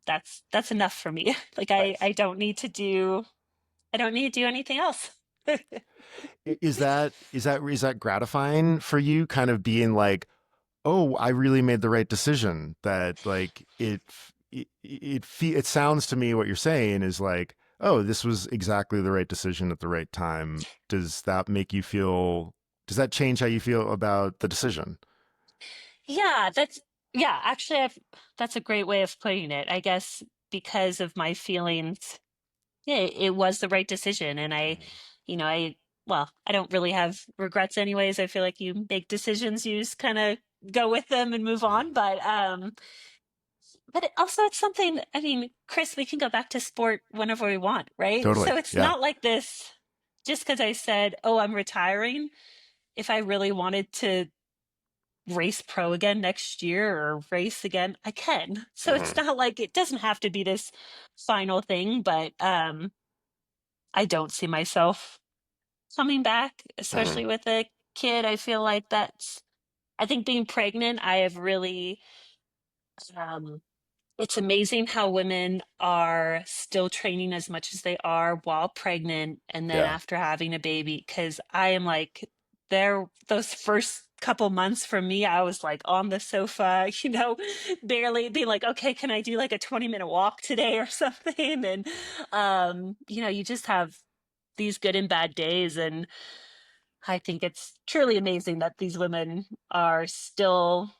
Speaker 2: that's enough for me. Like
Speaker 1: Nice.
Speaker 2: I don't need to do anything else.
Speaker 1: Is that gratifying for you? Kind of being like, oh, I really made the right decision. That like it sounds to me what you're saying is like, oh, this was exactly the right decision at the right time. Does that make you feel? Does that change how you feel about the decision?
Speaker 2: Yeah, actually that's a great way of putting it. I guess because of my feelings, yeah, it was the right decision. And you know, I, well, I don't really have regrets anyways. I feel like you make decisions, you just kind of go with them and move
Speaker 1: Mhm.
Speaker 2: on. But also it's something, I mean, Chris, we can go back to sport whenever we want, right?
Speaker 1: Totally.
Speaker 2: So it's
Speaker 1: Yeah.
Speaker 2: not like this, just because I said, oh, I'm retiring. If I really wanted to race pro again next year or race again, I can. So it's
Speaker 1: Mhm.
Speaker 2: not like it doesn't have to be this final thing, but I don't see myself coming back,
Speaker 1: Mhm.
Speaker 2: especially with a kid. I feel like I think being pregnant, I have really, um, it's amazing how women are still training as much as they are while pregnant and then
Speaker 1: Yeah.
Speaker 2: after having a baby. Cause I am like, those first couple months for me, I was like on the sofa, barely being like, okay, can I do like a 20-minute walk today or something? And, you just have these good and bad days. And I think it's truly amazing that these women are still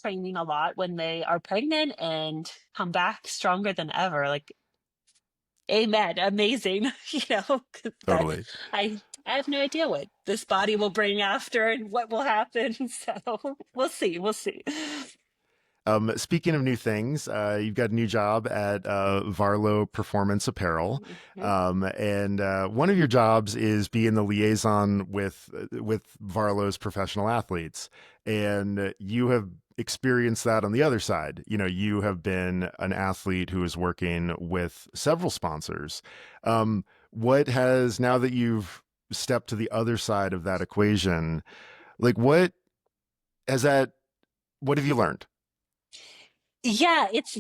Speaker 2: training a lot when they are pregnant and come back stronger than ever. Like, amen, amazing, 'cause
Speaker 1: Totally.
Speaker 2: I have no idea what this body will bring after and what will happen. So we'll see. We'll see.
Speaker 1: Speaking of new things, you've got a new job at Varlo Performance Apparel,
Speaker 2: Mhm.
Speaker 1: and one of your jobs is being the liaison with Varlo's professional athletes, and you have experienced that on the other side. You know, you have been an athlete who is working with several sponsors. What has now that you've stepped to the other side of that equation, like has that? What have you learned?
Speaker 2: Yeah, it's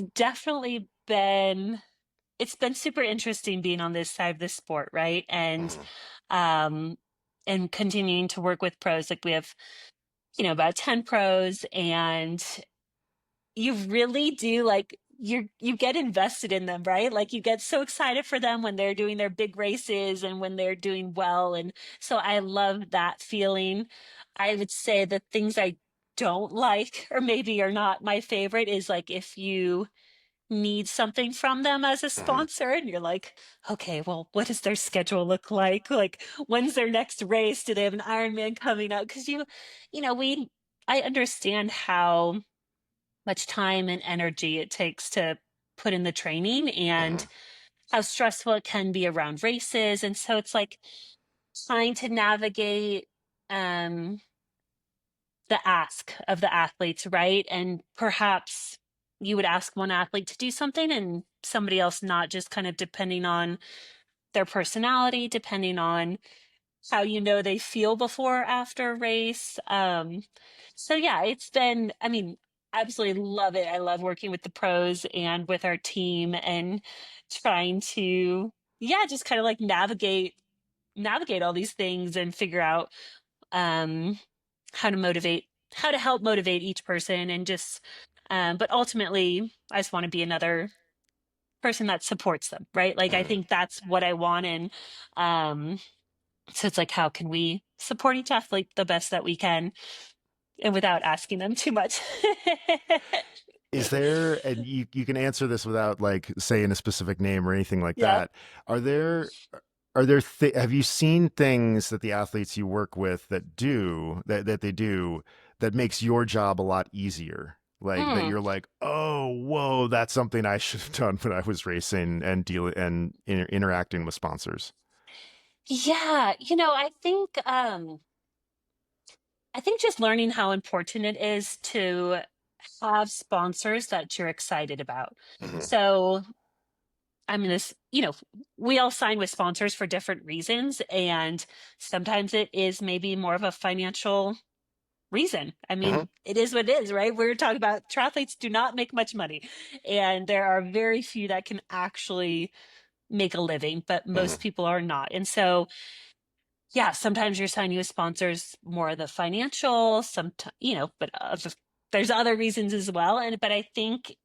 Speaker 2: been super interesting being on this side of the sport, right?
Speaker 1: Mhm.
Speaker 2: Um and continuing to work with pros. Like we have, about 10 pros, and you really do like you get invested in them, right? Like you get so excited for them when they're doing their big races and when they're doing well. And so I love that feeling. I would say the things I don't like, or maybe are not my favorite, is like if you need something from them as a
Speaker 1: Mhm.
Speaker 2: sponsor and you're like, okay, well, what does their schedule look like? Like, when's their next race? Do they have an Ironman coming up? Because you know, we, I understand how much time and energy it takes to put in the training and
Speaker 1: Mhm.
Speaker 2: how stressful it can be around races. And so it's like trying to navigate um, the ask of the athletes, right? And perhaps you would ask one athlete to do something and somebody else not, just kind of depending on their personality, depending on how you know they feel before or after a race. So yeah, it's been, I mean, absolutely love it. I love working with the pros and with our team and trying to, yeah, just kind of like navigate all these things and figure out um how to how to help motivate each person and just but ultimately I just want to be another person that supports them, right? Like I
Speaker 1: Mhm.
Speaker 2: think that's what I want. And um so it's like, how can we support each athlete the best that we can and without asking them too much?
Speaker 1: Is there, and you can answer this without like saying a specific name or anything like
Speaker 2: Yeah.
Speaker 1: that. Are there have you seen things that the athletes you work with that they do that makes your job a lot easier? Like that
Speaker 2: Mm.
Speaker 1: you're like, oh, whoa, that's something I should have done when I was racing and interacting with sponsors.
Speaker 2: Yeah, I think just learning how important it is to have sponsors that you're excited about.
Speaker 1: Hmm.
Speaker 2: So, I mean, we all sign with sponsors for different reasons, and sometimes it is maybe more of a financial reason. I
Speaker 1: Hmm.
Speaker 2: mean, it is what it is, right? We're talking about triathletes do not make much money, and there are very few that can actually make a living, but
Speaker 1: Hmm.
Speaker 2: most people are not. And so, yeah, sometimes you're signing with sponsors more of the financial, but there's other reasons as well. But I think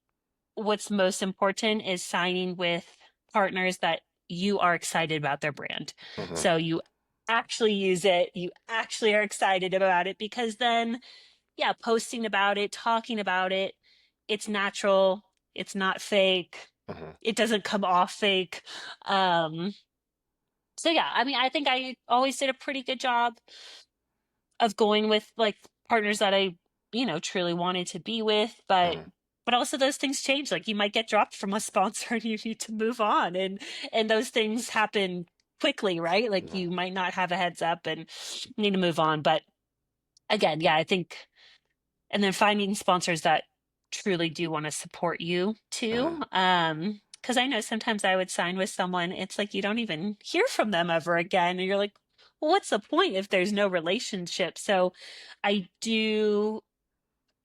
Speaker 2: what's most important is signing with partners that you are excited about their brand.
Speaker 1: Hmm.
Speaker 2: So you actually use it, you actually are excited about it because then, yeah, posting about it, talking about it, it's natural, it's not fake,
Speaker 1: Hmm.
Speaker 2: it doesn't come off fake. Um, so yeah, I mean, I think I always did a pretty good job of going with like partners that I, truly wanted to be with,
Speaker 1: Hmm.
Speaker 2: but also those things change. Like you might get dropped from a sponsor and you need to move on and those things happen quickly, right? Like you might not have a heads up and need to move on. But again, yeah, I think and then finding sponsors that truly do want to support you
Speaker 1: Hmm.
Speaker 2: too. Because I know sometimes I would sign with someone, it's like you don't even hear from them ever again. And you're like, well, what's the point if there's no relationship? So I do,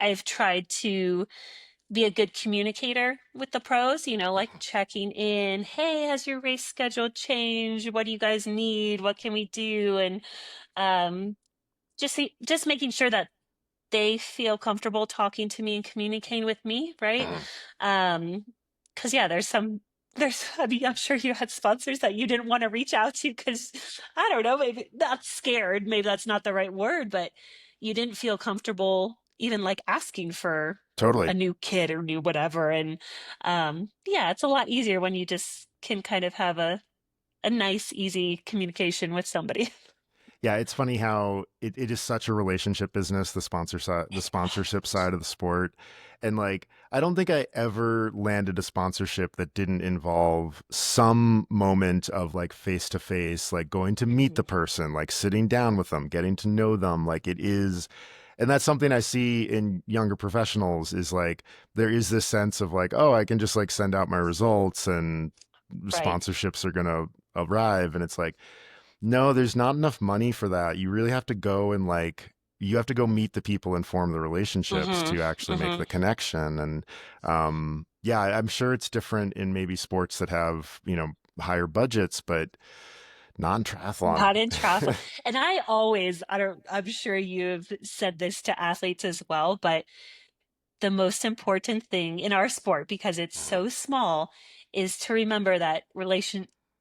Speaker 2: I've tried to be a good communicator with the pros, like checking in, hey, has your race schedule changed? What do you guys need? What can we do? And um, just making sure that they feel comfortable talking to me and communicating with me, right?
Speaker 1: Hmm.
Speaker 2: Um, because yeah, I mean, I'm sure you had sponsors that you didn't want to reach out to because I don't know, maybe not scared, maybe that's not the right word, but you didn't feel comfortable even like asking for a
Speaker 1: Totally.
Speaker 2: new kit or new whatever. And yeah, it's a lot easier when you just can kind of have a nice, easy communication with somebody.
Speaker 1: Yeah, it's funny how it is such a relationship business, the sponsorship side of the sport. And like, I don't think I ever landed a sponsorship that didn't involve some moment of like face to face, like going to meet the
Speaker 2: Mhm.
Speaker 1: person, like sitting down with them, getting to know them. Like it is, and that's something I see in younger professionals is like, there is this sense of like, oh, I can just like send out my results and
Speaker 2: Right.
Speaker 1: sponsorships are going to arrive. And it's like, no, there's not enough money for that. You really have to go and like you have to go meet the people and form the relationships
Speaker 2: Hmm.
Speaker 1: to actually make
Speaker 2: Hmm.
Speaker 1: the connection. And yeah, I'm sure it's different in maybe sports that have, higher budgets, but non triathlon.
Speaker 2: Not in triathlon. And I'm sure you've said this to athletes as well, but the most important thing in our sport, because it's so small, is to remember that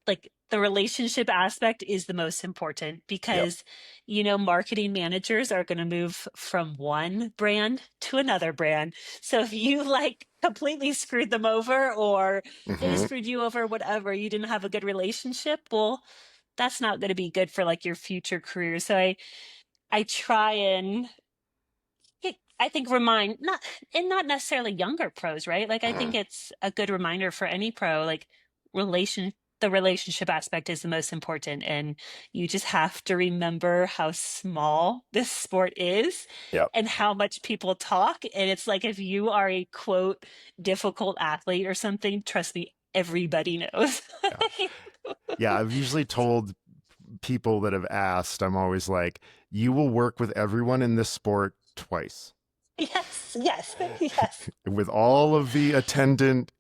Speaker 2: like the relationship aspect is the most important
Speaker 1: Yep.
Speaker 2: because, marketing managers are going to move from one brand to another brand. So if you like completely screwed them over or they
Speaker 1: Hmm.
Speaker 2: screwed you over, whatever, you didn't have a good relationship, well, that's not going to be good for like your future career. So I try and I think remind not necessarily younger pros, right? Like I think
Speaker 1: Hmm.
Speaker 2: it's a good reminder for any pro, like relation the relationship aspect is the most important and you just have to remember how small this sport is
Speaker 1: Yep.
Speaker 2: and how much people talk. And it's like if you are a quote difficult athlete or something, trust me, everybody knows.
Speaker 1: Yeah. Yeah. I've usually told people that have asked, I'm always like, you will work with everyone in this sport twice
Speaker 2: Yes, yes, yes.
Speaker 1: with all of the attendant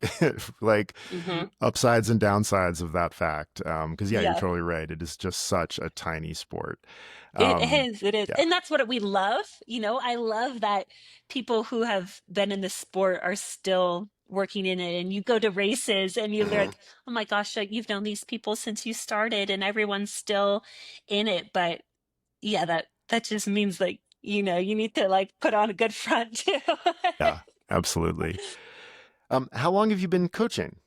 Speaker 1: like
Speaker 2: Hmm.
Speaker 1: upsides and downsides of that fact. Because yeah, you're
Speaker 2: Yeah.
Speaker 1: totally right. It is just such a tiny sport.
Speaker 2: It
Speaker 1: Um,
Speaker 2: is, it is.
Speaker 1: yeah.
Speaker 2: And that's what we love. I love that people who have been in the sport are still working in it. And you go to races and you're
Speaker 1: Mhm.
Speaker 2: like, oh my gosh, like, you've known these people since you started and everyone's still in it. But yeah, that just means like, you need to like put on a good front too.
Speaker 1: Yeah, absolutely. How long have you been coaching?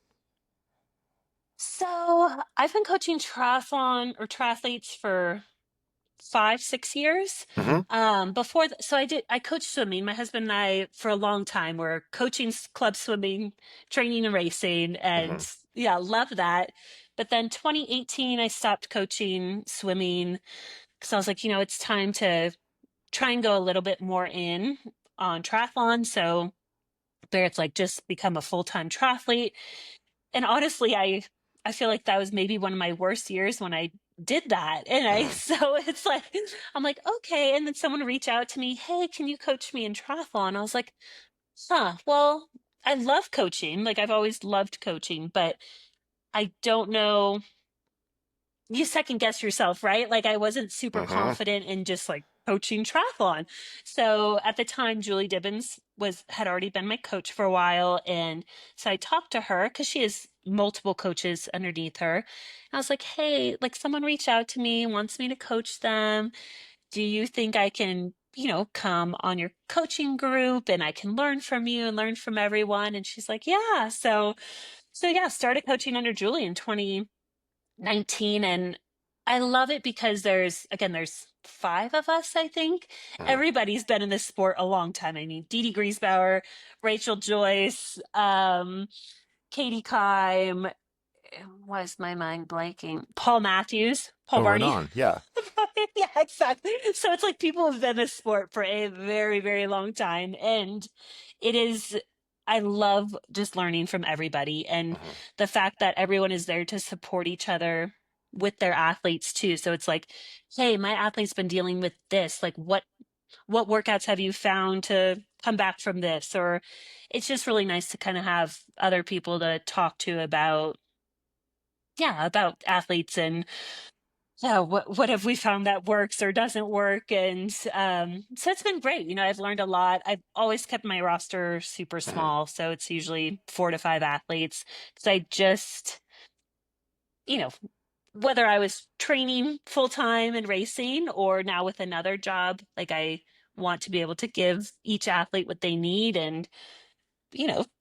Speaker 2: So I've been coaching triathlon or triathletes for 5, 6 years.
Speaker 1: Hmm.
Speaker 2: So I coached swimming. My husband and I, for a long time, were coaching club swimming, training and racing,
Speaker 1: Hmm.
Speaker 2: and yeah, love that. But then 2018, I stopped coaching swimming because I was like, it's time to try and go a little bit more in on triathlon. So there it's like just become a full-time triathlete. And honestly, I feel like that was maybe one of my worst years when I did that. And I
Speaker 1: Hmm.
Speaker 2: so it's like I'm like, okay. And then someone reach out to me, hey, can you coach me in triathlon? I was like, well, I love coaching. Like I've always loved coaching, but I don't know, you second guess yourself, right? Like I wasn't super
Speaker 1: Hmm.
Speaker 2: confident in just like coaching triathlon. So at the time, Julie Dibens had already been my coach for a while, and so I talked to her because she has multiple coaches underneath her. And I was like, "Hey, like someone reached out to me, wants me to coach them. Do you think I can?" Come on your coaching group and I can learn from you and learn from everyone. And she's like, yeah. So yeah, started coaching under Julie in 2019, and I love it because there's five of us, I think.
Speaker 1: Hmm.
Speaker 2: Everybody's been in this sport a long time. I mean, Dee Dee Griesbauer, Rachel Joyce, Katie Kime, why is my mind blanking? Paul Matthews, Paul
Speaker 1: Oh, right
Speaker 2: Barney.
Speaker 1: on. Yeah.
Speaker 2: Yeah, exactly. So it's like people have been in this sport for a very, very long time. And it is, I love just learning from everybody and
Speaker 1: Hmm.
Speaker 2: the fact that everyone is there to support each other with their athletes too. So it's like, hey, my athlete's been dealing with this. Like what workouts have you found to come back from this? Or it's just really nice to kind of have other people to talk to about, yeah, about athletes and yeah, what have we found that works or doesn't work? And so it's been great. I've learned a lot. I've always kept my roster super
Speaker 1: Hmm.
Speaker 2: small, so it's usually 4 to 5 athletes. Because I just, you know, whether I was training full time and racing or now with another job, like I want to be able to give each athlete what they need, and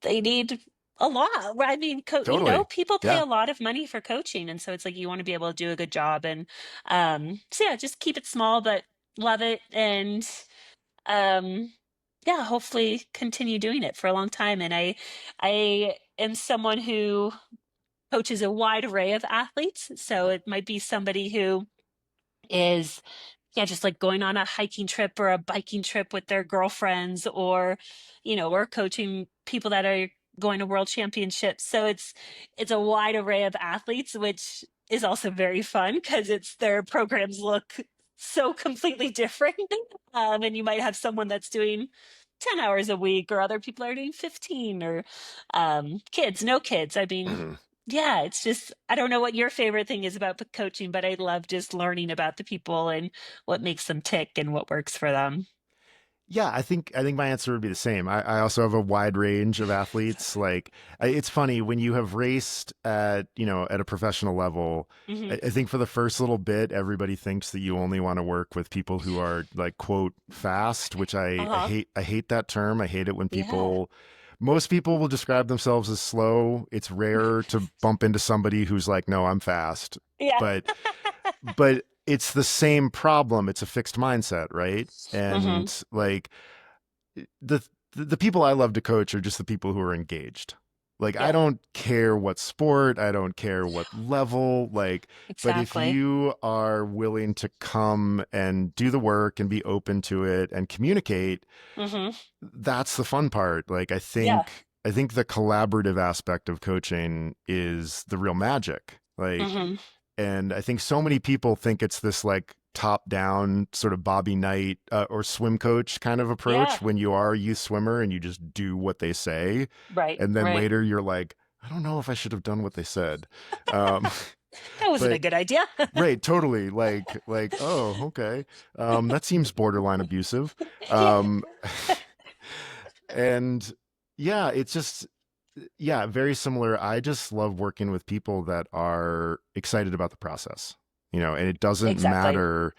Speaker 2: they need a lot. I mean,
Speaker 1: Totally.
Speaker 2: people pay
Speaker 1: Yeah.
Speaker 2: a lot of money for coaching, and so it's like you want to be able to do a good job. And so yeah, just keep it small, but love it, and um, yeah, hopefully continue doing it for a long time. And I am someone who coaches a wide array of athletes, so
Speaker 1: Hmm.
Speaker 2: it might be somebody who is yeah, just like going on a hiking trip or a biking trip with their girlfriends, or coaching people that are going to world championships. So it's a wide array of athletes, which is also very fun because it's their programs look so completely different. And you might have someone that's doing 10 hours a week, or other people are doing 15, or kids, no kids. I mean,
Speaker 1: Hmm.
Speaker 2: yeah, it's just, I don't know what your favorite thing is about coaching, but I love just learning about the people and what makes them tick and what works for them.
Speaker 1: Yeah, I think my answer would be the same. I also have a wide range of athletes. Like it's funny when you have raced at a professional level.
Speaker 2: Hmm.
Speaker 1: I think for the first little bit, everybody thinks that you only want to work with people who are like quote fast, which I
Speaker 2: Uh-huh.
Speaker 1: hate. I hate that term. I hate it when
Speaker 2: Yeah.
Speaker 1: most people will describe themselves as slow. It's rare to bump into somebody who's like, no, I'm fast.
Speaker 2: Yeah.
Speaker 1: But it's the same problem. It's a fixed mindset, right?
Speaker 2: Hmm.
Speaker 1: And like the the people I love to coach are just the people who are engaged. Like I
Speaker 2: Yeah,
Speaker 1: don't care what sport, I don't care what level, but if
Speaker 2: exactly.
Speaker 1: you are willing to come and do the work and be open to it and communicate,
Speaker 2: Hmm.
Speaker 1: that's the fun part. Like
Speaker 2: Yeah.
Speaker 1: I think the collaborative aspect of coaching is the real magic. Like
Speaker 2: Hmm.
Speaker 1: And I think so many people think it's this like top down sort of Bobby Knight or swim coach kind of
Speaker 2: Yeah.
Speaker 1: approach when you are a youth swimmer and you just do what they say.
Speaker 2: Right.
Speaker 1: And then
Speaker 2: Right.
Speaker 1: later you're like, I don't know if I should have done what they said. Um,
Speaker 2: That wasn't a
Speaker 1: but
Speaker 2: good idea.
Speaker 1: right, totally. Oh, okay. That seems borderline abusive.
Speaker 2: Yeah.
Speaker 1: Um, and yeah, it's just, yeah, very similar. I just love working with people that are excited about the process, and it doesn't
Speaker 2: Exactly.
Speaker 1: matter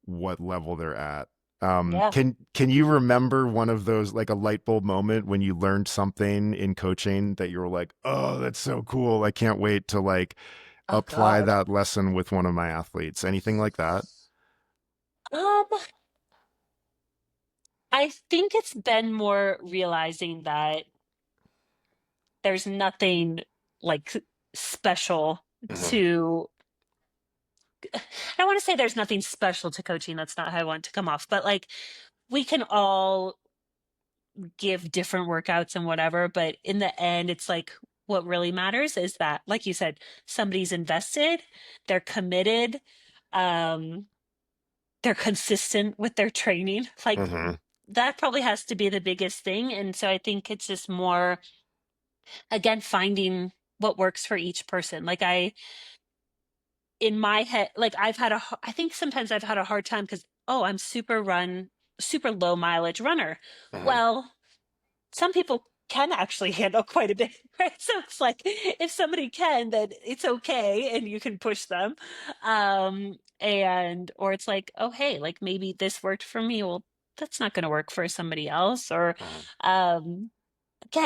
Speaker 1: what level they're at.
Speaker 2: Yeah.
Speaker 1: Can you remember one of those, like a light bulb moment when you learned something in coaching that you were like, oh, that's so cool. I can't wait to like
Speaker 2: Oh
Speaker 1: apply
Speaker 2: God.
Speaker 1: that lesson with one of my athletes. Anything like that?
Speaker 2: Um, I think it's been more realizing that there's nothing like special
Speaker 1: Hmm.
Speaker 2: to, I don't want to say there's nothing special to coaching. That's not how I want to come off, but like we can all give different workouts and whatever, but in the end, it's like what really matters is that, like you said, somebody's invested, they're committed, um, they're consistent with their training. Like
Speaker 1: Hmm.
Speaker 2: that probably has to be the biggest thing. And so I think it's just more, again, finding what works for each person. Like in my head, like I think sometimes I've had a hard time because, oh, I'm super low mileage runner.
Speaker 1: Hmm.
Speaker 2: Well, some people can actually handle quite a bit, right? So it's like if somebody can, then it's okay and you can push them. And or it's like, oh hey, like maybe this worked for me. Well, that's not gonna work for somebody else. Or
Speaker 1: Hmm.
Speaker 2: um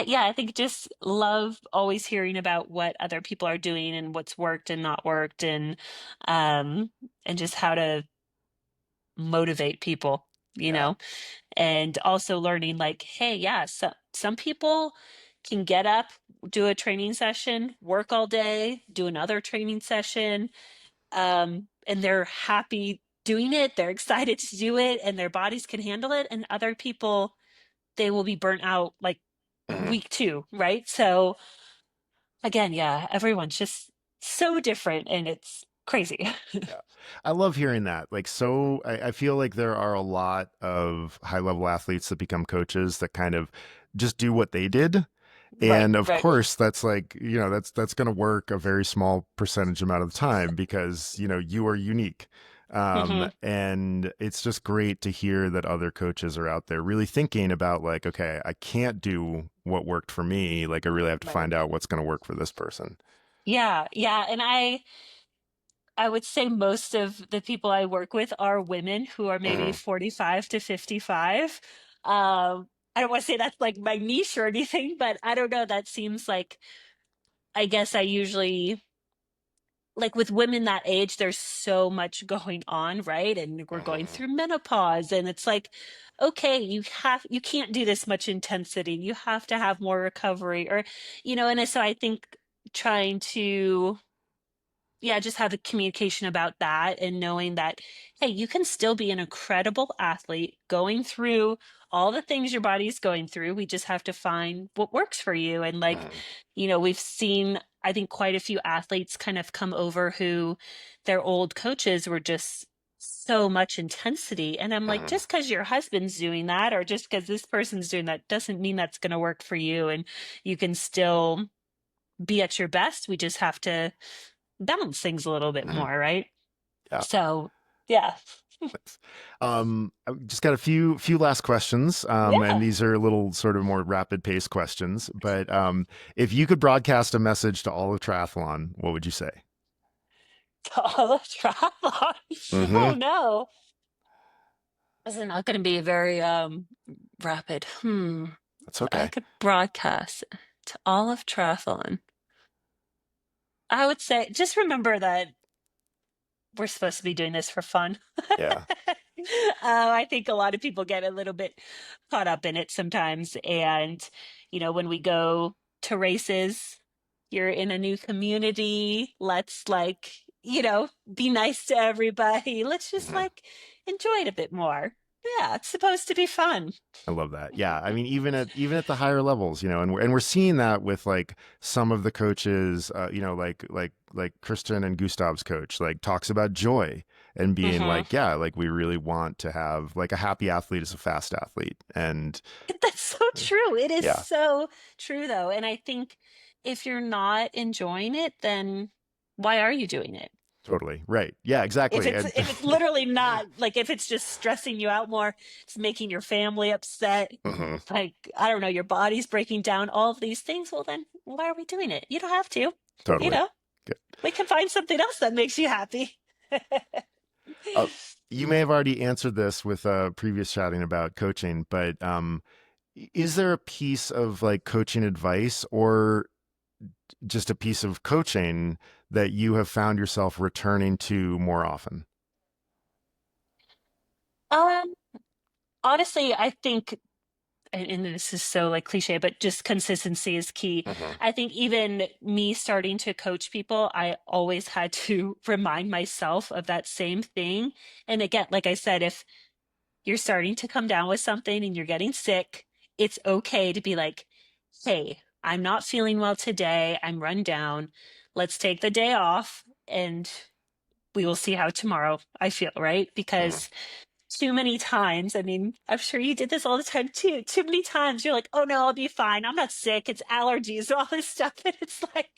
Speaker 2: yeah, I think just love always hearing about what other people are doing and what's worked and not worked um and just how to motivate people, you
Speaker 1: Yeah.
Speaker 2: know and also learning like hey yeah some people can get up, do a training session, work all day, do another training session, and they're happy doing it, they're excited to do it, and their bodies can handle it. And other people, they will be burnt out like
Speaker 1: Hmm.
Speaker 2: week two, right? So again, yeah, everyone's just so different and it's crazy.
Speaker 1: Yeah. I love hearing that. Like, so I feel like there are a lot of high level athletes that become coaches that kind of just do what they did.
Speaker 2: Right,
Speaker 1: And of
Speaker 2: right.
Speaker 1: course, that's like, that's going to work a very small percentage amount of the time because, you are unique.
Speaker 2: Hmm.
Speaker 1: And it's just great to hear that other coaches are out there really thinking about like, okay, I can't do what worked for me. Like, I really have to
Speaker 2: Right.
Speaker 1: find out what's going to work for this person.
Speaker 2: Yeah, yeah. And I would say most of the people I work with are women who are maybe
Speaker 1: Hmm.
Speaker 2: 45 to 55. I don't want to say that's like my niche or anything, but I don't know. That seems like, I guess I usually, like with women that age, there's so much going on, right? And we're going
Speaker 1: Hmm.
Speaker 2: through menopause, and it's like, okay, you can't do this much intensity. You have to have more recovery, or, and so I think trying to yeah, just have a communication about that and knowing that, hey, you can still be an incredible athlete going through all the things your body's going through. We just have to find what works for you. And like,
Speaker 1: Hmm.
Speaker 2: we've seen, I think, quite a few athletes kind of come over who their old coaches were just so much intensity. And I'm like,
Speaker 1: Hmm.
Speaker 2: just because your husband's doing that or just because this person's doing that doesn't mean that's going to work for you. And you can still be at your best. We just have to balance things a little bit
Speaker 1: Hmm.
Speaker 2: more, right?
Speaker 1: Yeah.
Speaker 2: So, yeah.
Speaker 1: Nice. I just got a few last questions, and
Speaker 2: Yeah.
Speaker 1: these are a little sort of more rapid pace questions. But if you could broadcast a message to all of triathlon, what would you say?
Speaker 2: All of triathlon.
Speaker 1: Hmm.
Speaker 2: Oh no. This is not going to be very rapid.
Speaker 1: That's
Speaker 2: If I
Speaker 1: okay.
Speaker 2: could broadcast to all of triathlon, I would say just remember that we're supposed to be doing this for fun.
Speaker 1: Yeah.
Speaker 2: I think a lot of people get a little bit caught up in it sometimes. And, when we go to races, you're in a new community. Let's like, be nice to everybody. Let's just
Speaker 1: Hmm.
Speaker 2: like enjoy it a bit more. Yeah, it's supposed to be fun.
Speaker 1: I love that. Yeah, I mean, even at the higher levels, and we're seeing that with like some of the coaches, like Kristen and Gustav's coach, like talks about joy and being
Speaker 2: Hmm.
Speaker 1: like, yeah, like we really want to have like a happy athlete is a fast athlete, and
Speaker 2: That's so true. It is
Speaker 1: yeah,
Speaker 2: so true, though. And I think if you're not enjoying it, then why are you doing it?
Speaker 1: totally right. Yeah,
Speaker 2: If
Speaker 1: exactly,
Speaker 2: it's
Speaker 1: and
Speaker 2: if it's literally not like if it's just stressing you out more, it's making your family upset,
Speaker 1: Mhm,
Speaker 2: like I don't know, your body's breaking down, all of these things, well then why are we doing it? You don't have to. You
Speaker 1: totally.
Speaker 2: know,
Speaker 1: Good.
Speaker 2: we can find something else that makes you happy.
Speaker 1: Uh, you may have already answered this with previous chatting about coaching, but is there a piece of like coaching advice or just a piece of coaching that you have found yourself returning to more often?
Speaker 2: Um, Honestly, I think and this is so like cliche, but just consistency is key.
Speaker 1: Hmm.
Speaker 2: I think even me starting to coach people, I always had to remind myself of that same thing. And again, like I said, if you're starting to come down with something and you're getting sick, it's okay to be like, hey, I'm not feeling well today. I'm run down. Let's take the day off and we will see how tomorrow I feel, right?
Speaker 1: Hmm.
Speaker 2: Because too many times, I mean, I'm sure you did this all the time too. Too many times you're like, oh no, I'll be fine. I'm not sick. It's allergies, all this stuff. And it's like,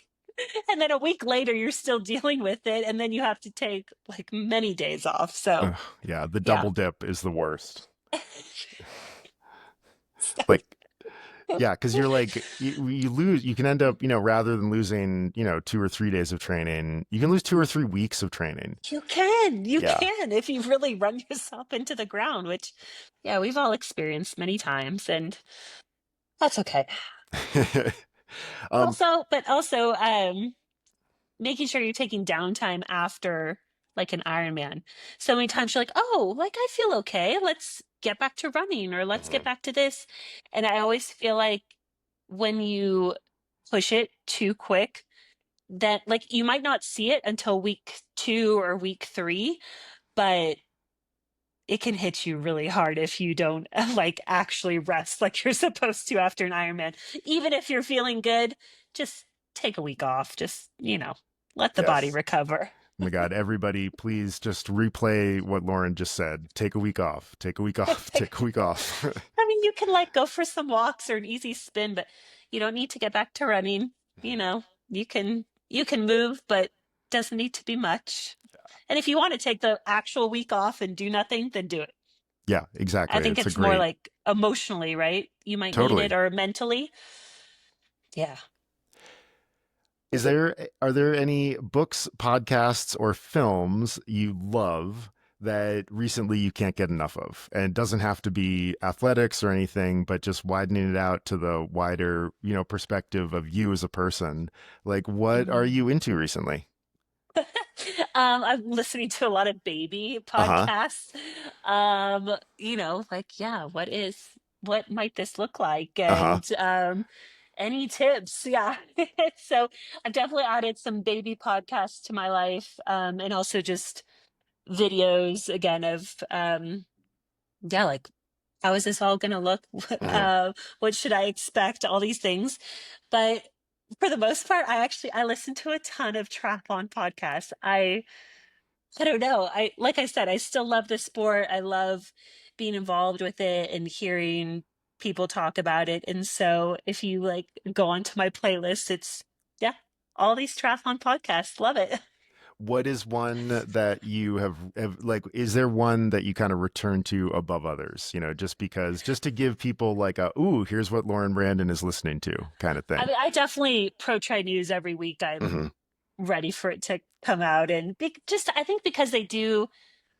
Speaker 2: and then a week later, you're still dealing with it. And then you have to take like many days off. So,
Speaker 1: Yeah, the
Speaker 2: yeah.
Speaker 1: double dip is the worst.
Speaker 2: So,
Speaker 1: Like, yeah, because you're like you lose. You can end up, rather than losing, 2 or 3 days of training, you can lose 2 or 3 weeks of training.
Speaker 2: you
Speaker 1: Yeah.
Speaker 2: can if you really run yourself into the ground, which, yeah, we've all experienced many times. And that's okay.
Speaker 1: um.
Speaker 2: Also, making sure you're taking downtime after like an Ironman. So many times you're like, oh, like I feel okay. Let's get back to running or let's get
Speaker 1: Mhm.
Speaker 2: back to this. And I always feel like when you push it too quick, that like you might not see it until week 2 or week 3, but it can hit you really hard if you don't like actually rest like you're supposed to after an Ironman. Even if you're feeling good, just take a week off. Just, let the body
Speaker 1: Yes.
Speaker 2: recover.
Speaker 1: Oh my God, everybody, please just replay what Lauren just said. Take a week off. Take a week off. Take a week off.
Speaker 2: I mean, you can like go for some walks or an easy spin, but you don't need to get back to running. You can move, but doesn't need to be much. And if you want to take the actual week off and do nothing, then do it.
Speaker 1: Yeah,
Speaker 2: I
Speaker 1: exactly.
Speaker 2: think
Speaker 1: It's a
Speaker 2: it's more
Speaker 1: great,
Speaker 2: like emotionally, right? You might need it
Speaker 1: totally.
Speaker 2: or mentally. Yeah.
Speaker 1: Are there any books, podcasts, or films you love that recently you can't get enough of? And it doesn't have to be athletics or anything, but just widening it out to the wider, perspective of you as a person. Like, what are
Speaker 2: Mhm.
Speaker 1: you into recently?
Speaker 2: I'm listening to a lot of baby
Speaker 1: Uh-huh.
Speaker 2: podcasts. Like, yeah, what might this look like?
Speaker 1: Uh-huh.
Speaker 2: And any tips? Yeah. So I've definitely added some baby podcasts to my life. And also just videos again of yeah, like how is this all gonna look?
Speaker 1: Mhm.
Speaker 2: What should I expect? All these things. But for the most part, I listen to a ton of triathlon podcasts. I don't know. I like I said, I still love the sport. I love being involved with it and hearing people talk about it. And so if you like go onto my playlist, it's yeah, all these triathlon podcasts. Love it.
Speaker 1: What is one that you have like, is there one that you kind of return to above others, just to give people like ooh, here's what Lauren Brandon is listening to kind of
Speaker 2: I
Speaker 1: thing.
Speaker 2: mean, I definitely pro tri news every week. I'm
Speaker 1: Hmm.
Speaker 2: ready for it to come out and just I think because they do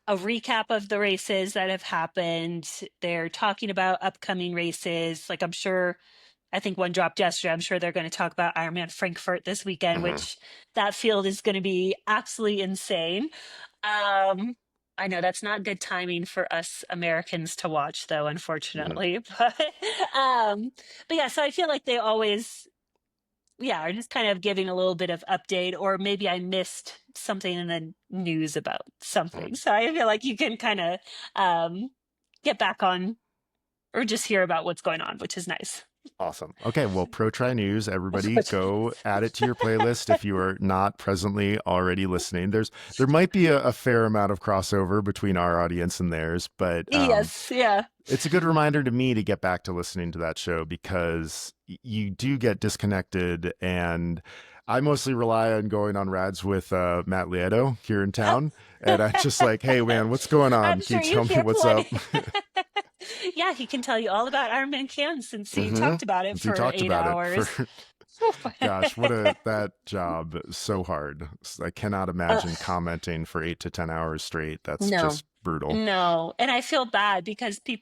Speaker 2: a recap of the races that have happened. They're talking about upcoming races. Like I'm sure I think one dropped yesterday. I'm sure they're going to talk about Ironman Frankfurt this weekend,
Speaker 1: Hmm.
Speaker 2: which that field is going to be absolutely insane. Um, I know that's not good timing for us Americans to watch, though,
Speaker 1: Hmm.
Speaker 2: unfortunately. Um, but yeah, so I feel like they always, yeah, are just kind of giving a little bit of update, or maybe I missed something in the news about something. So I feel like you can kind of um, get back on or just hear about what's going on, which is nice.
Speaker 1: Awesome. Okay, well, Pro Tri News, everybody go add it to your playlist if you are not presently already listening. There might be a fair amount of crossover between our audience and theirs, but
Speaker 2: Yes, yeah.
Speaker 1: it's a good reminder to me to get back to listening to that show because you do get disconnected. And I mostly rely on going on rides with Matt Lieto here in town. And I just like, hey, man, what's going on?
Speaker 2: I'm
Speaker 1: Can you
Speaker 2: sure you
Speaker 1: tell me
Speaker 2: hear
Speaker 1: what's up?
Speaker 2: plenty. Yeah, he can tell you all about Ironman Can since he
Speaker 1: Mm-hmm.
Speaker 2: talked about it
Speaker 1: We
Speaker 2: for
Speaker 1: talked
Speaker 2: eight
Speaker 1: about it
Speaker 2: hours.
Speaker 1: for, gosh, that job is so hard. I cannot imagine
Speaker 2: Ugh,
Speaker 1: commenting for 8 to 10 hours straight. That's
Speaker 2: no,
Speaker 1: just brutal.
Speaker 2: no. And I feel bad because I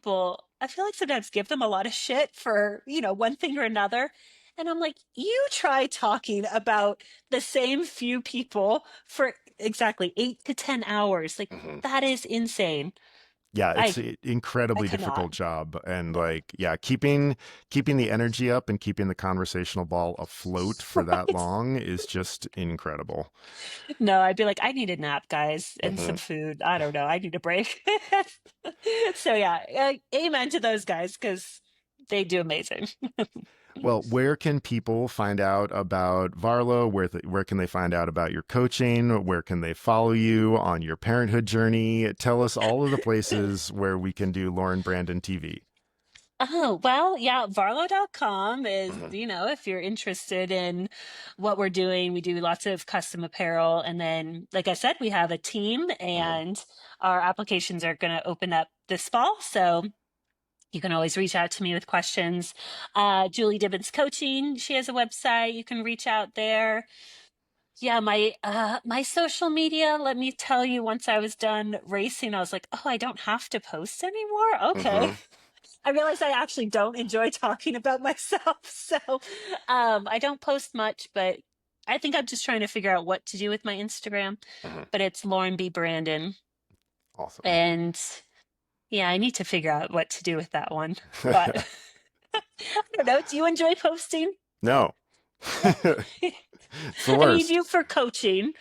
Speaker 2: feel like sometimes give them a lot of shit for, one thing or another. And I'm like, you try talking about the same few people for exactly 8 to 10 hours. Like,
Speaker 1: Mhm.
Speaker 2: that is insane.
Speaker 1: Yeah, it's
Speaker 2: I
Speaker 1: an
Speaker 2: I
Speaker 1: incredibly
Speaker 2: could not.
Speaker 1: difficult job, and like, yeah, keeping the energy up and keeping the conversational ball afloat for that
Speaker 2: Right?
Speaker 1: long is just incredible.
Speaker 2: No, I'd be like, I need a nap, guys, and some
Speaker 1: Mhm.
Speaker 2: food. I don't know. I need a break. So yeah, amen to those guys because they do amazing.
Speaker 1: Well, where can people find out about Varlo? Where can they find out about your coaching? Where can they follow you on your parenthood journey? Tell us all of the places where we can do Lauren Brandon TV.
Speaker 2: Oh, well, yeah, Varlo.com is,
Speaker 1: Mhm.
Speaker 2: if you're interested in what we're doing, we do lots of custom apparel. And then, like I said, we have a team
Speaker 1: Mhm.
Speaker 2: and our applications are going to open up this fall. So you can always reach out to me with questions. Julie Dibens Coaching, she has a website. You can reach out there. Yeah, my social media, let me tell you, once I was done racing, I was like, oh, I don't have to post anymore. Okay.
Speaker 1: Mhm.
Speaker 2: I realized I actually don't enjoy talking about myself. So I don't post much, but I think I'm just trying to figure out what to do with my Instagram.
Speaker 1: Mhm.
Speaker 2: But it's Lauren B. Brandon.
Speaker 1: Awesome.
Speaker 2: And yeah, I need to figure out what to do with that one. But I don't know. Do you enjoy posting?
Speaker 1: No.
Speaker 2: No.
Speaker 1: It's the
Speaker 2: I mean, you
Speaker 1: worst.
Speaker 2: do for coaching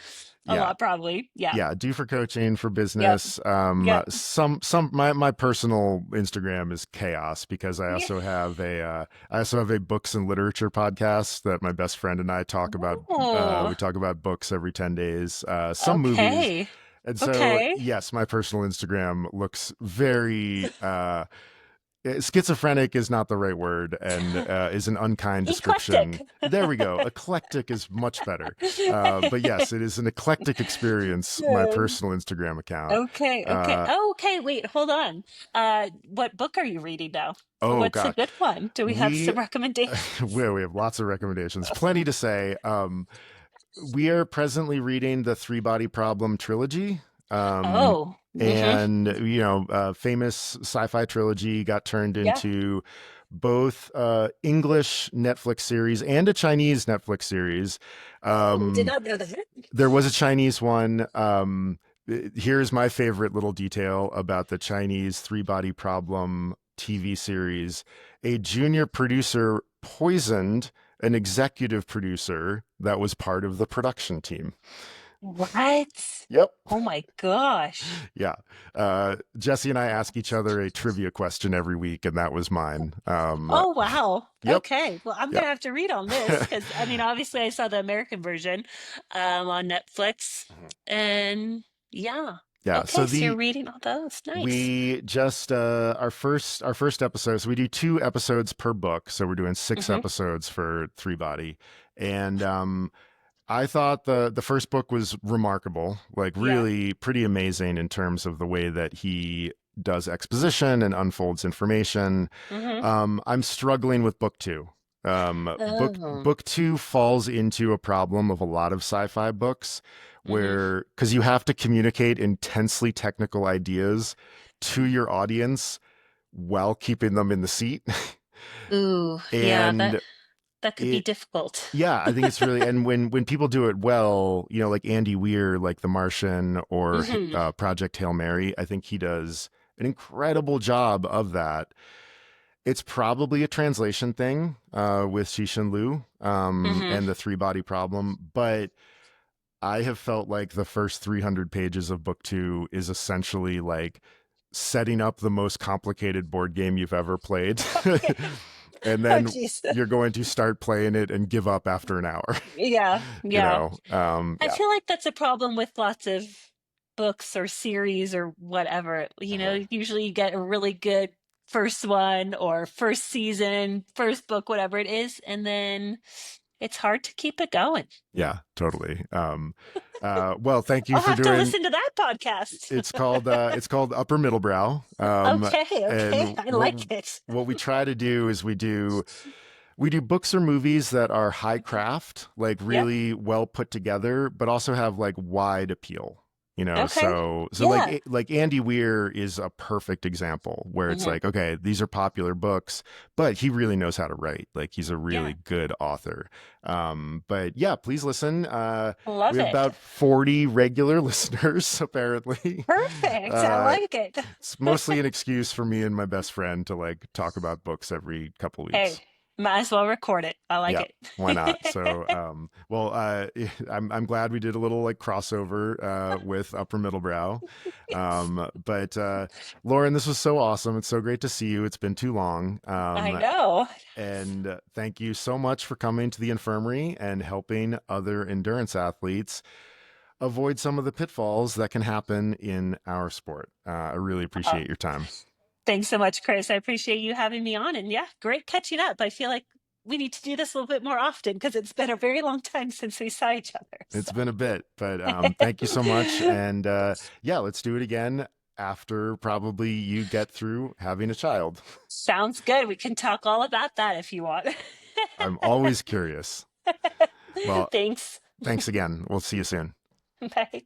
Speaker 2: a
Speaker 1: Yeah.
Speaker 2: lot, probably. Yeah.
Speaker 1: Yeah, do for coaching, for
Speaker 2: Yep.
Speaker 1: business.
Speaker 2: Yep.
Speaker 1: My personal Instagram is chaos because
Speaker 2: Yeah.
Speaker 1: I also have a books and literature podcast that my best friend and I talk about. We
Speaker 2: Oh,
Speaker 1: talk about books every 10 days, some movies,
Speaker 2: okay.
Speaker 1: and so
Speaker 2: Okay.
Speaker 1: yes, my personal Instagram looks very schizophrenic is not the right word and is an unkind description.
Speaker 2: Eclectic.
Speaker 1: There we go. Eclectic is much better. But yes, it is an eclectic experience, my
Speaker 2: Yeah.
Speaker 1: personal Instagram account.
Speaker 2: Okay, okay.
Speaker 1: Uh,
Speaker 2: Oh, okay, wait, hold on. What book are you reading now?
Speaker 1: oh,
Speaker 2: What's a
Speaker 1: God.
Speaker 2: good one? Do we have
Speaker 1: We,
Speaker 2: some recommendations?
Speaker 1: we have lots of recommendations, plenty to say. We are presently reading the Three Body Problem trilogy. Um,
Speaker 2: Oh, mm-hmm.
Speaker 1: and famous sci-fi trilogy got turned
Speaker 2: Yeah.
Speaker 1: into both English Netflix series and a Chinese Netflix series.
Speaker 2: Oh, did
Speaker 1: Um,
Speaker 2: not know that.
Speaker 1: there was a Chinese one. Here's my favorite little detail about the Chinese Three Body Problem TV series. A junior producer poisoned an executive producer that was part of the production team.
Speaker 2: What?
Speaker 1: Yep.
Speaker 2: Oh my gosh.
Speaker 1: Yeah. Jesse and I ask each other a trivia question every week, and that was mine.
Speaker 2: Oh wow.
Speaker 1: Yep.
Speaker 2: Okay. Well, I'm
Speaker 1: Yep.
Speaker 2: gonna have to read on this because I mean, obviously, I saw the American version on Netflix, and yeah.
Speaker 1: Yeah. So
Speaker 2: Okay, so you're
Speaker 1: the
Speaker 2: reading all those. Nice.
Speaker 1: we just our first episode. So we do 2 episodes per book. So we're doing 6 episodes for Three Body, and I thought the first book was remarkable, like
Speaker 2: Yeah.
Speaker 1: really pretty amazing in terms of the way that he does exposition and unfolds information.
Speaker 2: Mm-hmm.
Speaker 1: I'm struggling with book two.
Speaker 2: Oh.
Speaker 1: Book two falls into a problem of a lot of sci-fi books,
Speaker 2: Mm-hmm.
Speaker 1: where because you have to communicate intensely technical ideas to your audience while keeping them in the seat,
Speaker 2: Ooh, yeah,
Speaker 1: and
Speaker 2: that could be
Speaker 1: it
Speaker 2: difficult.
Speaker 1: yeah, I think it's really, and when people do it well, like Andy Weir, like The Martian or
Speaker 2: Hmm.
Speaker 1: Project Hail Mary, I think he does an incredible job of that. It's probably a translation thing with Xishan Liu
Speaker 2: Hmm.
Speaker 1: and the Three Body Problem, but I have felt like the first 300 pages of book two is essentially like setting up the most complicated board game you've ever played.
Speaker 2: Okay.
Speaker 1: And
Speaker 2: Oh,
Speaker 1: then
Speaker 2: geez.
Speaker 1: you're going to start playing it and give up after an hour.
Speaker 2: Yeah,
Speaker 1: you
Speaker 2: yeah.
Speaker 1: know,
Speaker 2: I
Speaker 1: yeah.
Speaker 2: feel like that's a problem with lots of books or series or whatever.
Speaker 1: Uh-huh.
Speaker 2: Usually you get a really good first one or first season, first book, whatever it is, and then it's hard to keep it going.
Speaker 1: Yeah, totally. Well, thank you
Speaker 2: I'll
Speaker 1: for
Speaker 2: have to
Speaker 1: doing.
Speaker 2: listen to that podcast.
Speaker 1: It's called Upper Middle Brow.
Speaker 2: Okay, okay.
Speaker 1: And
Speaker 2: I like it.
Speaker 1: what we try to do is we do books or movies that are high craft, like
Speaker 2: Yep.
Speaker 1: really well put together, but also have like wide appeal.
Speaker 2: Okay.
Speaker 1: So
Speaker 2: Yeah.
Speaker 1: like Andy Weir is a perfect example where it's
Speaker 2: Hmm.
Speaker 1: like, okay, these are popular books, but he really knows how to write. Like he's a
Speaker 2: Yeah.
Speaker 1: really good author. But yeah, please listen. We
Speaker 2: Love
Speaker 1: have
Speaker 2: it.
Speaker 1: about 40 regular listeners, apparently.
Speaker 2: Perfect. I
Speaker 1: Uh,
Speaker 2: like it.
Speaker 1: it's mostly an excuse for me and my best friend to like talk about books every couple weeks.
Speaker 2: Hey, might as well record it. I like
Speaker 1: Yeah, why not? So,
Speaker 2: it.
Speaker 1: well, I'm glad we did a little like crossover with Upper Middle Brow. But Lauren, this was so awesome. It's so great to see you. It's been too long.
Speaker 2: I know.
Speaker 1: And thank you so much for coming to the infirmary and helping other endurance athletes avoid some of the pitfalls that can happen in our sport. I really
Speaker 2: Uh,
Speaker 1: appreciate your time.
Speaker 2: Thanks so much, Chris. I appreciate you having me on. And yeah, great catching up. I feel like we need to do this a little bit more often because it's been a very long time since we saw each other.
Speaker 1: It's
Speaker 2: So
Speaker 1: been a bit, but thank you so much. And yeah, let's do it again after probably you get through having a child.
Speaker 2: sounds good. We can talk all about that if you want.
Speaker 1: I'm always curious. Well,
Speaker 2: Thanks.
Speaker 1: thanks again. We'll see you soon.
Speaker 2: Bye.